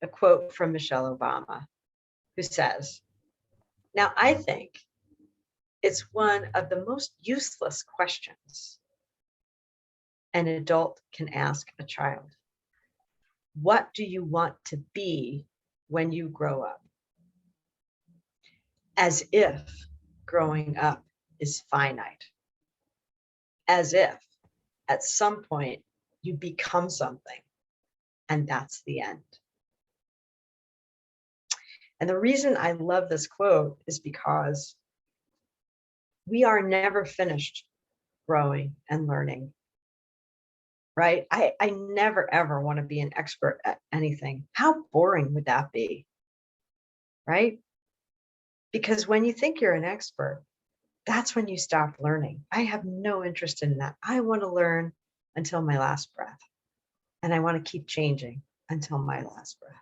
a quote from Michelle Obama, who says, "Now I think it's one of the most useless questions an adult can ask a child. What do you want to be when you grow up? As if growing up is finite. As if at some point you become something and that's the end." And the reason I love this quote is because we are never finished growing and learning, right? I never, ever want to be an expert at anything. How boring would that be, right? Because when you think you're an expert, that's when you stop learning. I have no interest in that. I want to learn until my last breath. And I want to keep changing until my last breath.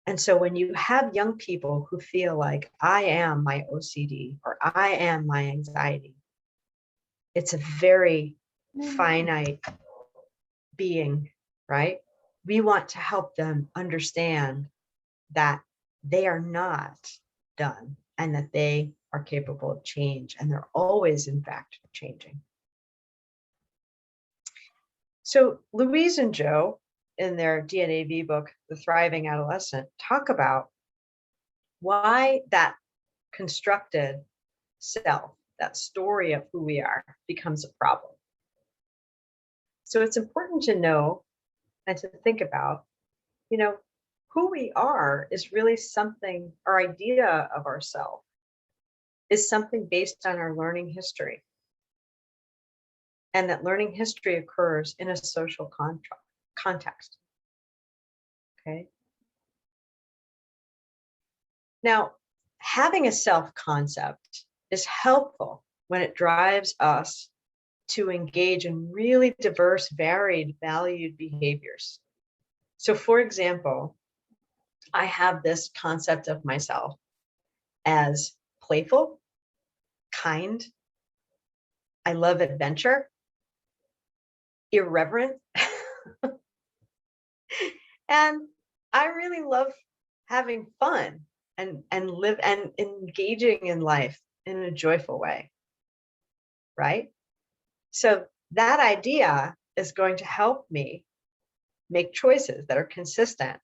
And so when you have young people who feel like I am my OCD or I am my anxiety, it's a very finite being, right? We want to help them understand that they are not done and that they are capable of change, and they're always, in fact, changing. So Louise and Joe, in their DNAV book, The Thriving Adolescent, talk about why that constructed self, that story of who we are, becomes a problem. So it's important to know and to think about, who we are is really something, our idea of ourselves is something based on our learning history. And that learning history occurs in a social context. Okay. Now, having a self-concept is helpful when it drives us to engage in really diverse, varied, valued behaviors. So, for example, I have this concept of myself as playful, kind, I love adventure, irreverent, and I really love having fun and live and engaging in life in a joyful way, right? So that idea is going to help me make choices that are consistent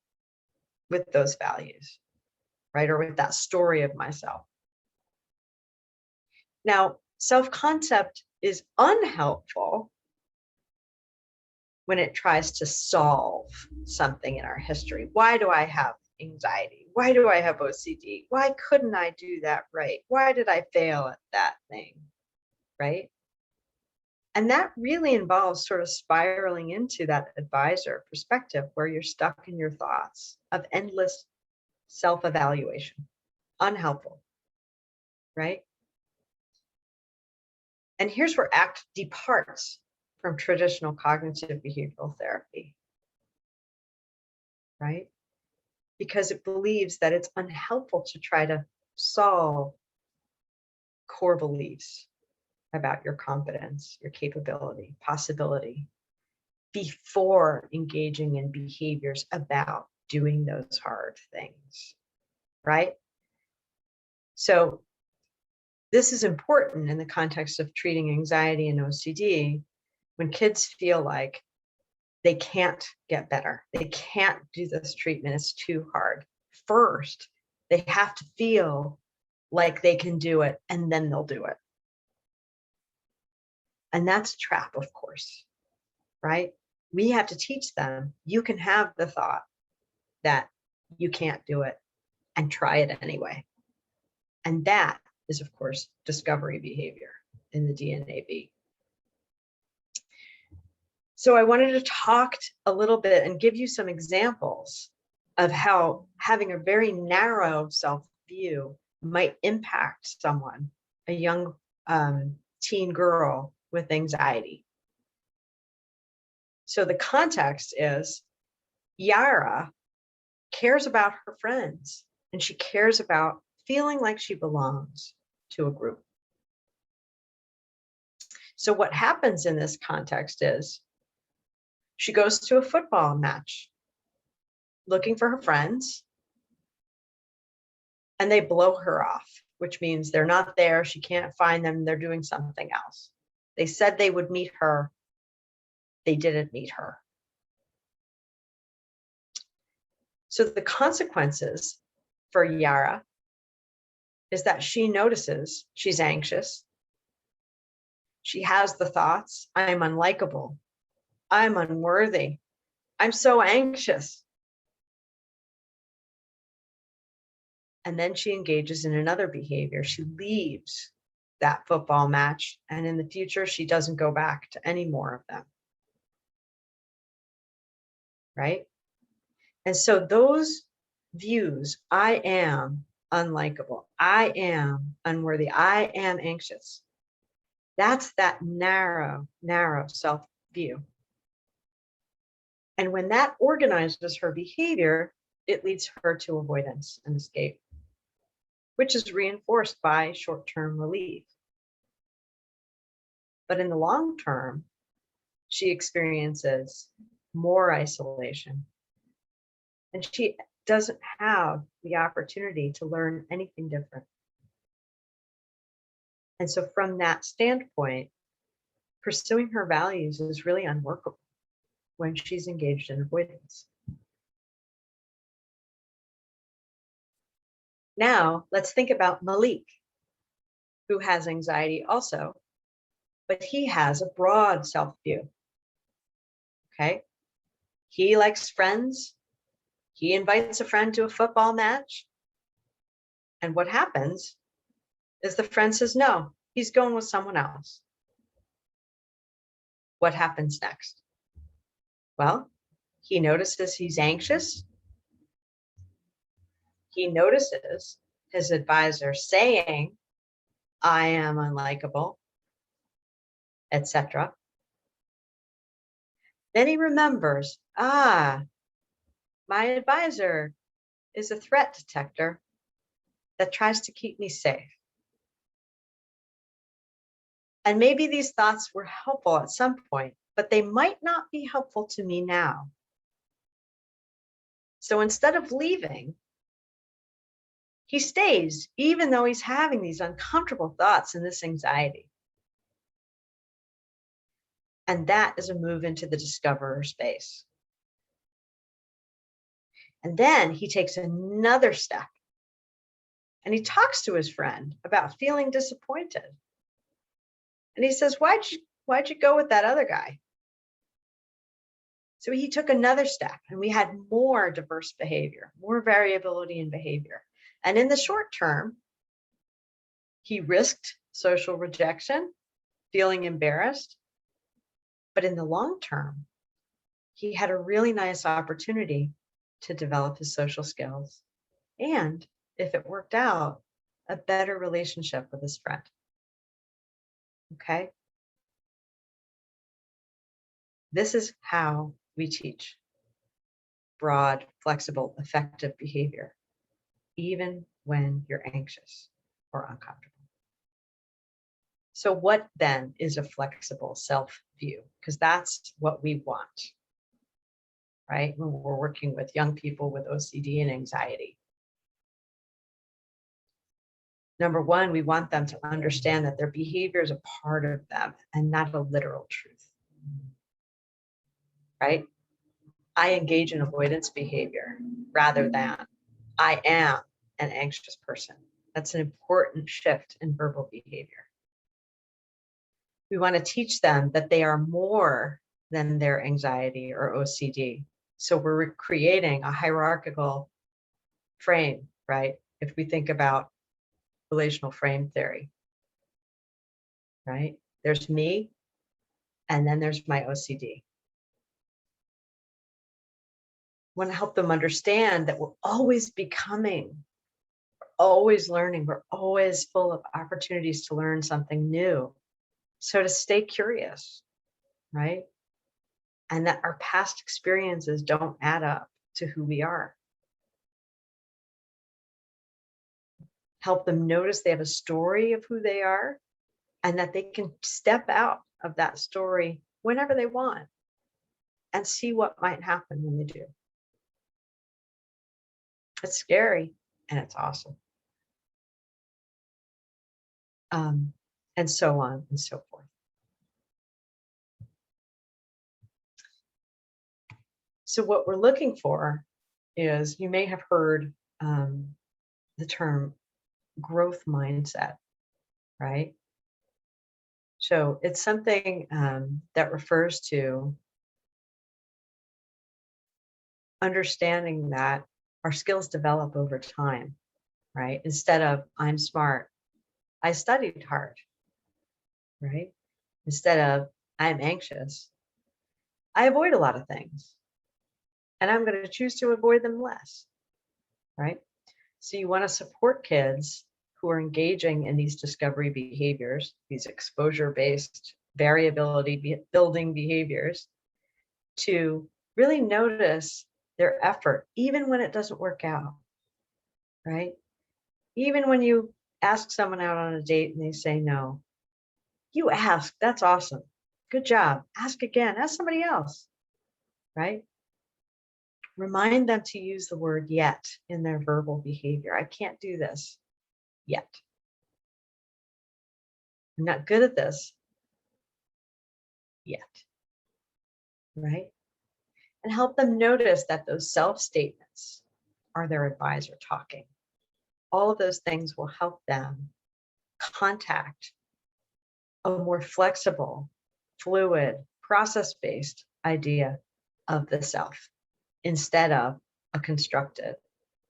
with those values, right? Or with that story of myself. Now, self-concept is unhelpful when it tries to solve something in our history. Why do I have anxiety? Why do I have OCD? Why couldn't I do that right? Why did I fail at that thing, right? And that really involves sort of spiraling into that advisor perspective where you're stuck in your thoughts of endless self-evaluation. Unhelpful, right? And here's where ACT departs from traditional cognitive behavioral therapy, right? Because it believes that it's unhelpful to try to solve core beliefs about your competence, your capability, possibility, before engaging in behaviors about doing those hard things, right? So this is important in the context of treating anxiety and OCD when kids feel like they can't get better. They can't do this treatment. It's too hard. First, they have to feel like they can do it, and then they'll do it. And that's a trap, of course, right? we have to teach them, you can have the thought that you can't do it and try it anyway. And that is, of course, discovery behavior in the DNAB. So I wanted to talk a little bit and give you some examples of how having a very narrow self-view might impact someone, a young teen girl with anxiety. So the context is Yara cares about her friends, and she cares about feeling like she belongs to a group. So what happens in this context is she goes to a football match looking for her friends, and they blow her off, which means they're not there. She can't find them. They're doing something else. They said they would meet her. They didn't meet her. So the consequences for Yara is that she notices she's anxious. She has the thoughts, I'm unlikable. I'm unworthy. I'm so anxious. And then she engages in another behavior. She leaves that football match, and in the future, she doesn't go back to any more of them. Right? And so those views, I am unlikable, I am unworthy, I am anxious. That's that narrow self-view. And when that organizes her behavior, it leads her to avoidance and escape, which is reinforced by short-term relief. But in the long term, she experiences more isolation, and she doesn't have the opportunity to learn anything different. And so from that standpoint, pursuing her values is really unworkable when she's engaged in avoidance. Now, let's think about Malik, who has anxiety also, but he has a broad self-view. Okay? He likes friends. He invites a friend to a football match. And what happens is the friend says, no, he's going with someone else. What happens next? Well, he notices he's anxious. He notices his advisor saying, I am unlikable, etc. Then he remembers, my advisor is a threat detector that tries to keep me safe. And maybe these thoughts were helpful at some point, but they might not be helpful to me now. So instead of leaving, he stays, even though he's having these uncomfortable thoughts and this anxiety. And that is a move into the discoverer space. And then he takes another step and he talks to his friend about feeling disappointed. And he says, why'd you go with that other guy? So he took another step, and we had more diverse behavior, more variability in behavior. And in the short term, he risked social rejection, feeling embarrassed. But in the long term, he had a really nice opportunity to develop his social skills. And if it worked out, a better relationship with his friend. Okay? This is how we teach broad, flexible, effective behavior, even when you're anxious or uncomfortable. So what then is a flexible self-view? Because that's what we want, right? When we're working with young people with OCD and anxiety. Number one, we want them to understand that their behavior is a part of them and not a literal truth, right? I engage in avoidance behavior rather than I am an anxious person. That's an important shift in verbal behavior. We want to teach them that they are more than their anxiety or OCD. So we're creating a hierarchical frame, right? If we think about relational frame theory, right? There's me, and then there's my OCD. I want to help them understand that we're always becoming, always learning. We're always full of opportunities to learn something new. So to stay curious, right? And that our past experiences don't add up to who we are. Help them notice they have a story of who they are and that they can step out of that story whenever they want and see what might happen when they do. It's scary and it's awesome. And so on and so forth. So what we're looking for is, you may have heard the term growth mindset, right? So it's something that refers to understanding that our skills develop over time, right? Instead of I'm smart, I studied hard, right? Instead of I'm anxious, I avoid a lot of things and I'm going to choose to avoid them less, right? So you want to support kids who are engaging in these discovery behaviors, these exposure-based variability building behaviors, to really notice their effort, even when it doesn't work out, right? Even when you ask someone out on a date and they say no, you ask, that's awesome. Good job. Ask again, ask somebody else, right? Remind them to use the word yet in their verbal behavior. I can't do this yet. I'm not good at this yet, right? And help them notice that those self-statements are their advisor talking. All of those things will help them contact a more flexible, fluid, process-based idea of the self instead of a constructed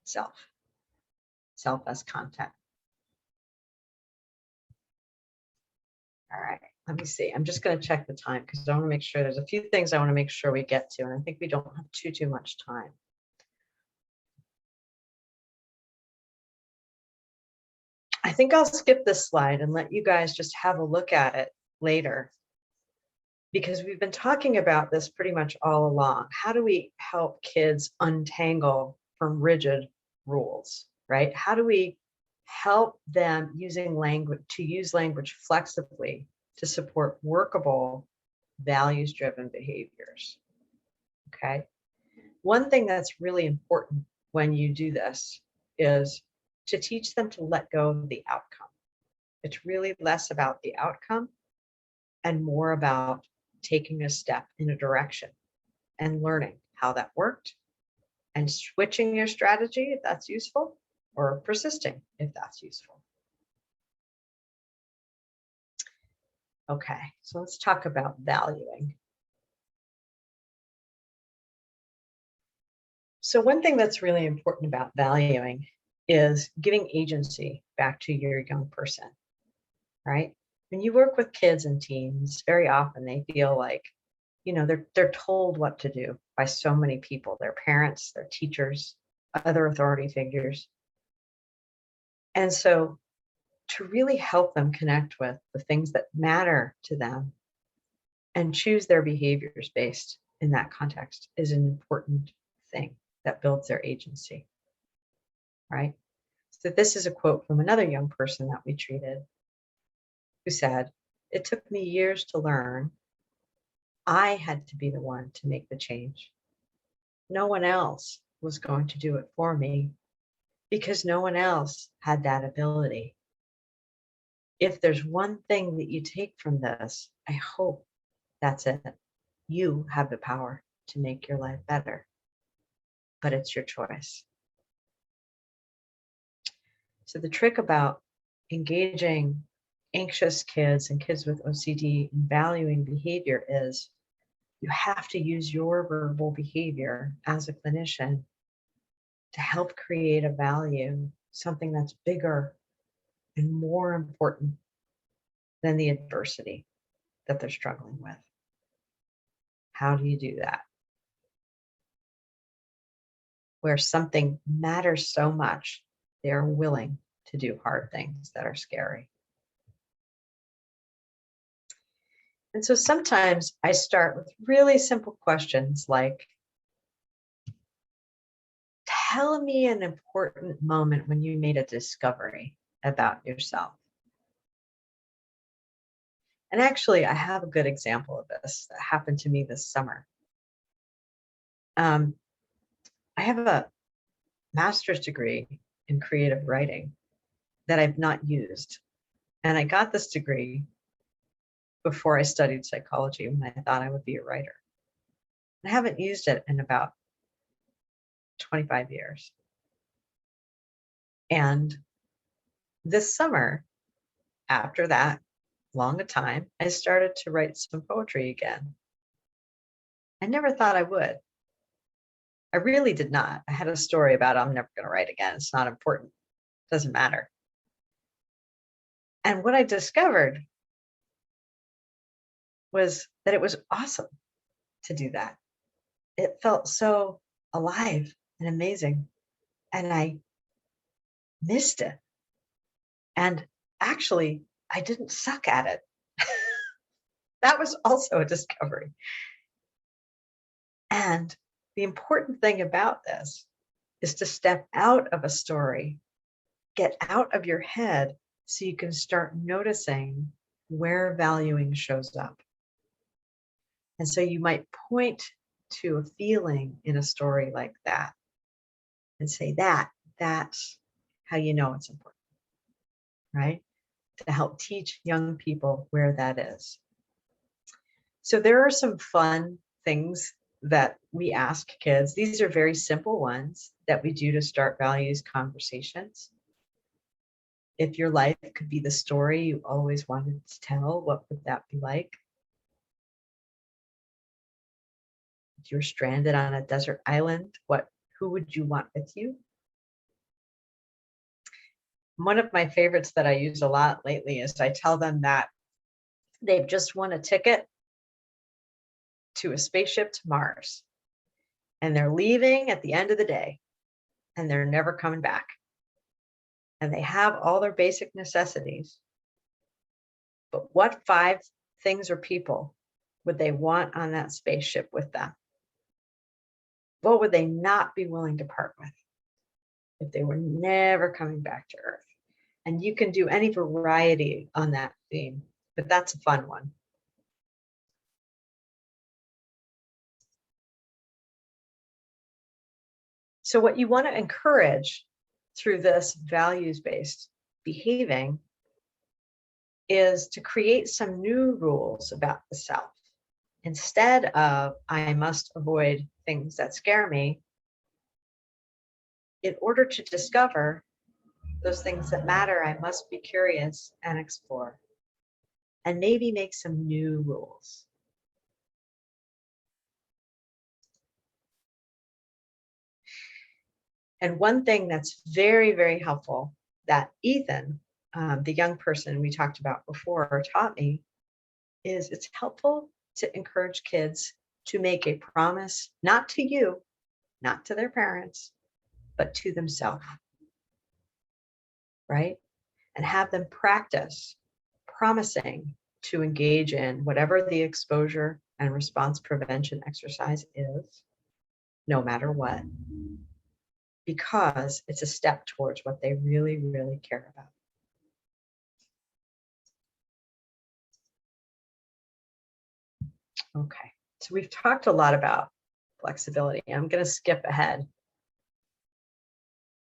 self as content. All right, let me see. I'm just going to check the time because I want to make sure there's a few things I want to make sure we get to, and I think we don't have too much time. I think I'll skip this slide and let you guys just have a look at it later, because we've been talking about this pretty much all along. How do we help kids untangle from rigid rules, right? How do we help them use language flexibly to support workable, values-driven behaviors? Okay. One thing that's really important when you do this is to teach them to let go of the outcome. It's really less about the outcome and more about taking a step in a direction and learning how that worked and switching your strategy if that's useful, or persisting if that's useful. Okay, so let's talk about valuing. So one thing that's really important about valuing is giving agency back to your young person, right? When you work with kids and teens, very often they feel like, you know, they're told what to do by so many people, their parents, their teachers, other authority figures. And so to really help them connect with the things that matter to them and choose their behaviors based in that context is an important thing that builds their agency, right? So this is a quote from another young person that we treated, who said, "It took me years to learn I had to be the one to make the change. No one else was going to do it for me because no one else had that ability. If there's one thing that you take from this, I hope that's it. You have the power to make your life better, but it's your choice." So the trick about engaging anxious kids and kids with OCD in valuing behavior is You have to use your verbal behavior as a clinician to help create a value, something that's bigger and more important than the adversity that they're struggling with. How do you do that? Where something matters so much, they are willing to do hard things that are scary. And so sometimes I start with really simple questions like, tell me an important moment when you made a discovery about yourself. And actually, I have a good example of this that happened to me this summer. I have a master's degree in creative writing that I've not used. And I got this degree before I studied psychology when I thought I would be a writer. I haven't used it in about 25 years. And this summer, after that long a time, I started to write some poetry again. I never thought I would. I really did not. I had a story about I'm never going to write again. It's not important. It doesn't matter. And what I discovered was that it was awesome to do that. It felt so alive and amazing. And I missed it. And actually, I didn't suck at it. That was also a discovery. And the important thing about this is to step out of a story, get out of your head so you can start noticing where valuing shows up. And so you might point to a feeling in a story like that and say, that's how you know it's important, right? To help teach young people where that is. So there are some fun things that we ask kids. These are very simple ones that we do to start values conversations. If your life could be the story you always wanted to tell, what would that be like? If you're stranded on a desert island, who would you want with you? One of my favorites that I use a lot lately is I tell them that they've just won a ticket to a spaceship to Mars, and they're leaving at the end of the day, and they're never coming back. And they have all their basic necessities. But what 5 things or people would they want on that spaceship with them? What would they not be willing to part with if they were never coming back to Earth? And you can do any variety on that theme, but that's a fun one. So what you want to encourage through this values-based behaving is to create some new rules about the self. Instead of, I must avoid things that scare me, in order to discover those things that matter, I must be curious and explore, and maybe make some new rules. And one thing that's very, very helpful that Ethan, the young person we talked about before, taught me is it's helpful to encourage kids to make a promise, not to you, not to their parents, but to themselves, right? And have them practice promising to engage in whatever the exposure and response prevention exercise is, no matter what, because it's a step towards what they really, really care about. Okay, so we've talked a lot about flexibility. I'm going to skip ahead.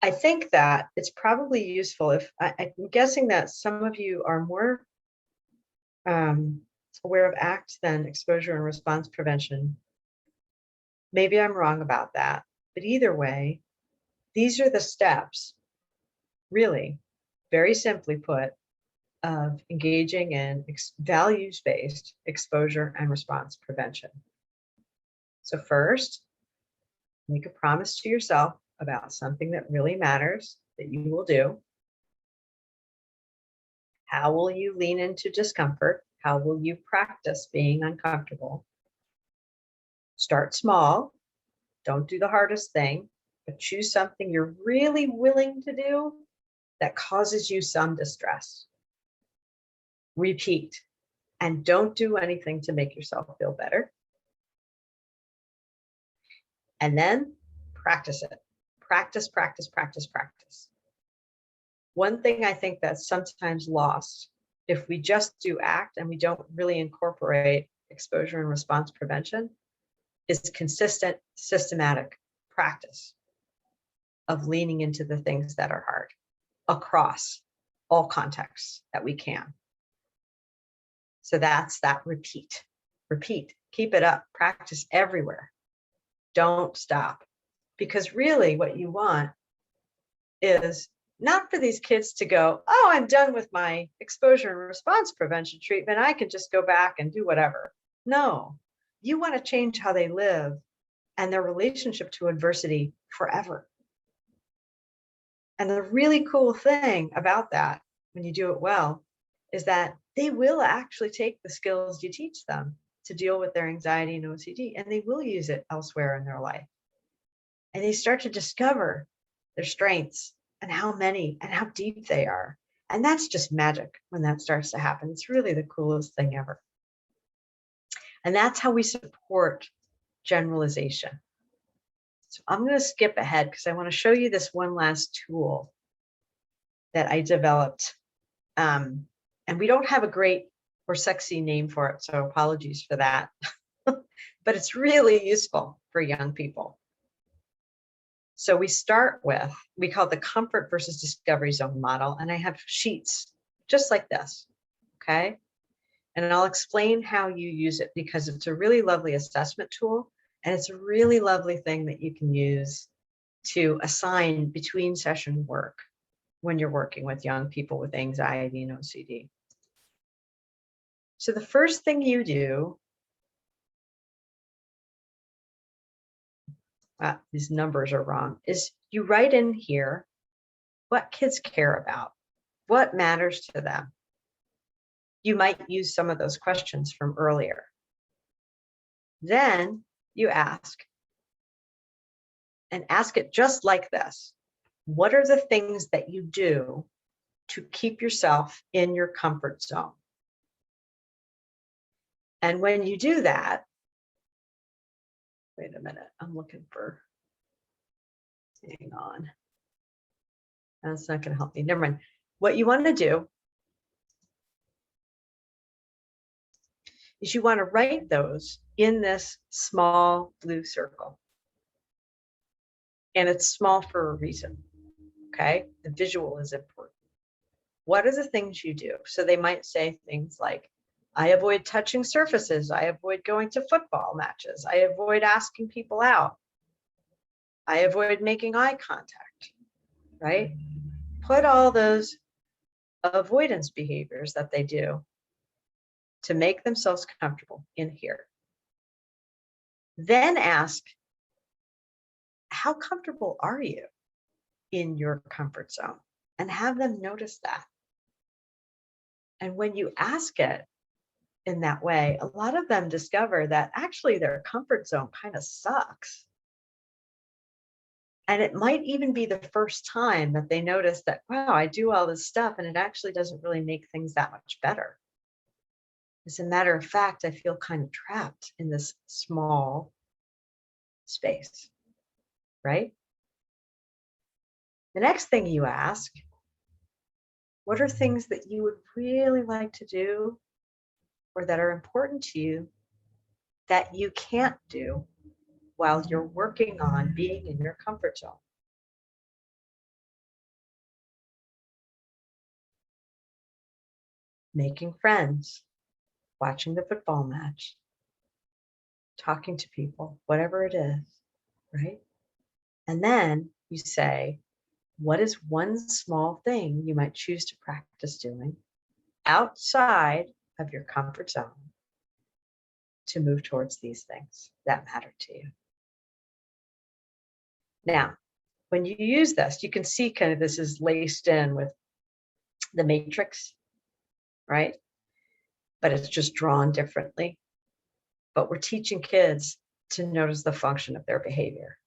I think that it's probably useful if I'm guessing that some of you are more aware of ACT than exposure and response prevention. Maybe I'm wrong about that, but either way, these are the steps, really, very simply put, of engaging in values-based exposure and response prevention. So first, make a promise to yourself about something that really matters that you will do. How will you lean into discomfort? How will you practice being uncomfortable? Start small. Don't do the hardest thing, but choose something you're really willing to do that causes you some distress. Repeat, and don't do anything to make yourself feel better. And then practice it. Practice, practice, practice, practice. One thing I think that's sometimes lost, if we just do ACT and we don't really incorporate exposure and response prevention, is consistent, systematic practice of leaning into the things that are hard across all contexts that we can. So that's that repeat, keep it up, practice everywhere. Don't stop. Because really what you want is not for these kids to go, oh, I'm done with my exposure and response prevention treatment. I can just go back and do whatever. No, you want to change how they live and their relationship to adversity forever. And the really cool thing about that, when you do it well, is that they will actually take the skills you teach them to deal with their anxiety and OCD, and they will use it elsewhere in their life. And they start to discover their strengths and how many and how deep they are. And that's just magic when that starts to happen. It's really the coolest thing ever. And that's how we support generalization. So I'm going to skip ahead because I want to show you this one last tool that I developed. And we don't have a great or sexy name for it, so apologies for that. But it's really useful for young people. So we start with, we call it the comfort versus discovery zone model. And I have sheets just like this, okay? And I'll explain how you use it because it's a really lovely assessment tool. And it's a really lovely thing that you can use to assign between session work when you're working with young people with anxiety and OCD. So the first thing you do, these numbers are wrong, is you write in here what kids care about, what matters to them. You might use some of those questions from earlier. Then you ask, and ask it just like this. What are the things that you do to keep yourself in your comfort zone? And when you do that, wait a minute, I'm looking for, hang on. That's not going to help me. Never mind. What you want to do is you want to write those in this small blue circle. And it's small for a reason, okay? The visual is important. What are the things you do? So they might say things like, I avoid touching surfaces. I avoid going to football matches. I avoid asking people out. I avoid making eye contact, right? Put all those avoidance behaviors that they do to make themselves comfortable in here. Then ask, how comfortable are you in your comfort zone? And have them notice that. And when you ask it in that way, a lot of them discover that actually their comfort zone kind of sucks. And it might even be the first time that they notice that, wow, I do all this stuff and it actually doesn't really make things that much better. As a matter of fact, I feel kind of trapped in this small space, right? The next thing you ask, what are things that you would really like to do or that are important to you that you can't do while you're working on being in your comfort zone? Making friends, watching the football match, talking to people, whatever it is, right? And then you say, what is one small thing you might choose to practice doing outside of your comfort zone to move towards these things that matter to you. Now, when you use this, you can see kind of this is laced in with the matrix, right? But it's just drawn differently. But we're teaching kids to notice the function of their behavior.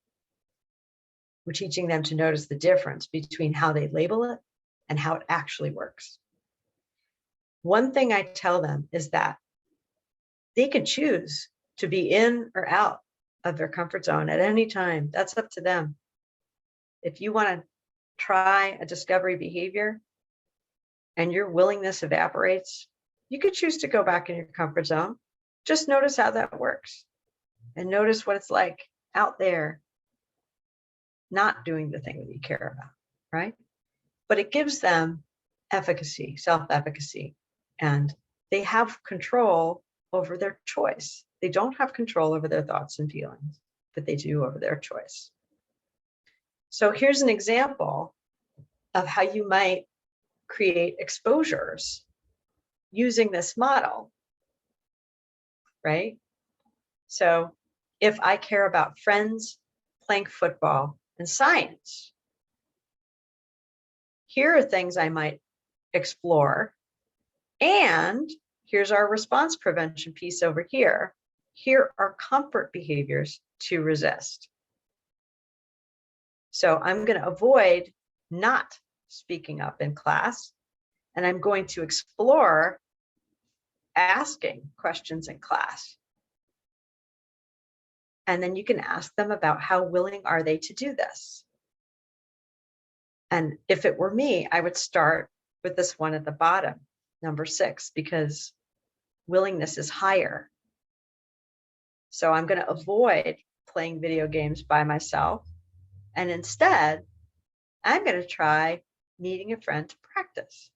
We're teaching them to notice the difference between how they label it and how it actually works. One thing I tell them is that they can choose to be in or out of their comfort zone at any time. That's up to them. If you want to try a discovery behavior and your willingness evaporates, you could choose to go back in your comfort zone. Just notice how that works and notice what it's like out there not doing the thing that you care about, right? But it gives them efficacy, self-efficacy, and they have control over their choice. They don't have control over their thoughts and feelings, but they do over their choice. So here's an example of how you might create exposures using this model, right? So if I care about friends, playing football, and science, here are things I might explore. And here's our response prevention piece over here. Here are comfort behaviors to resist. So I'm going to avoid not speaking up in class, and I'm going to explore asking questions in class. And then you can ask them about how willing are they to do this. And if it were me, I would start with this one at the bottom, number 6, because willingness is higher. So I'm going to avoid playing video games by myself. And instead, I'm going to try meeting a friend to practice.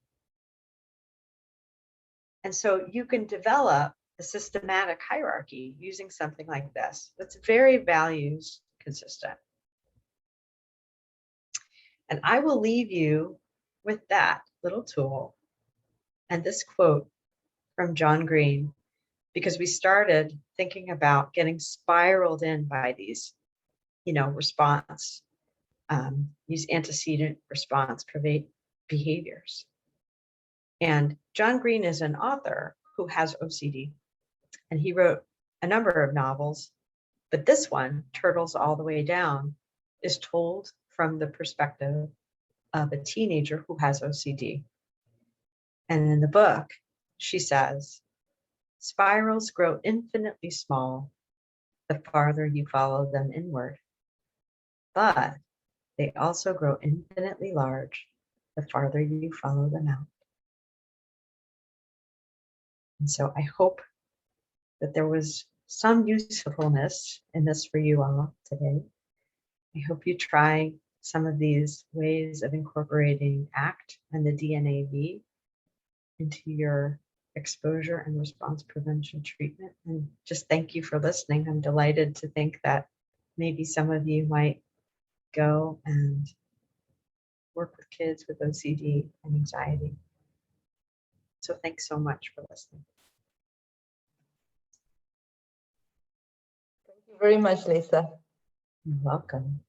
And so you can develop a systematic hierarchy using something like this that's very values consistent. And I will leave you with that little tool and this quote from John Green, because we started thinking about getting spiraled in by these, response, these antecedent response behaviors. And John Green is an author who has OCD, and he wrote a number of novels, but this one, Turtles All the Way Down, is told from the perspective of a teenager who has OCD. And in the book, she says, spirals grow infinitely small the farther you follow them inward, but they also grow infinitely large the farther you follow them out. And so I hope that there was some usefulness in this for you all today. I hope you try some of these ways of incorporating ACT and the DNAV into your exposure and response prevention treatment. And just thank you for listening. I'm delighted to think that maybe some of you might go and work with kids with OCD and anxiety. So thanks so much for listening. Thank you very much, Lisa. You're welcome.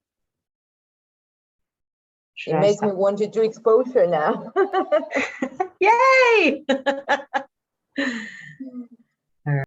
It makes me want to do exposure now. Yay!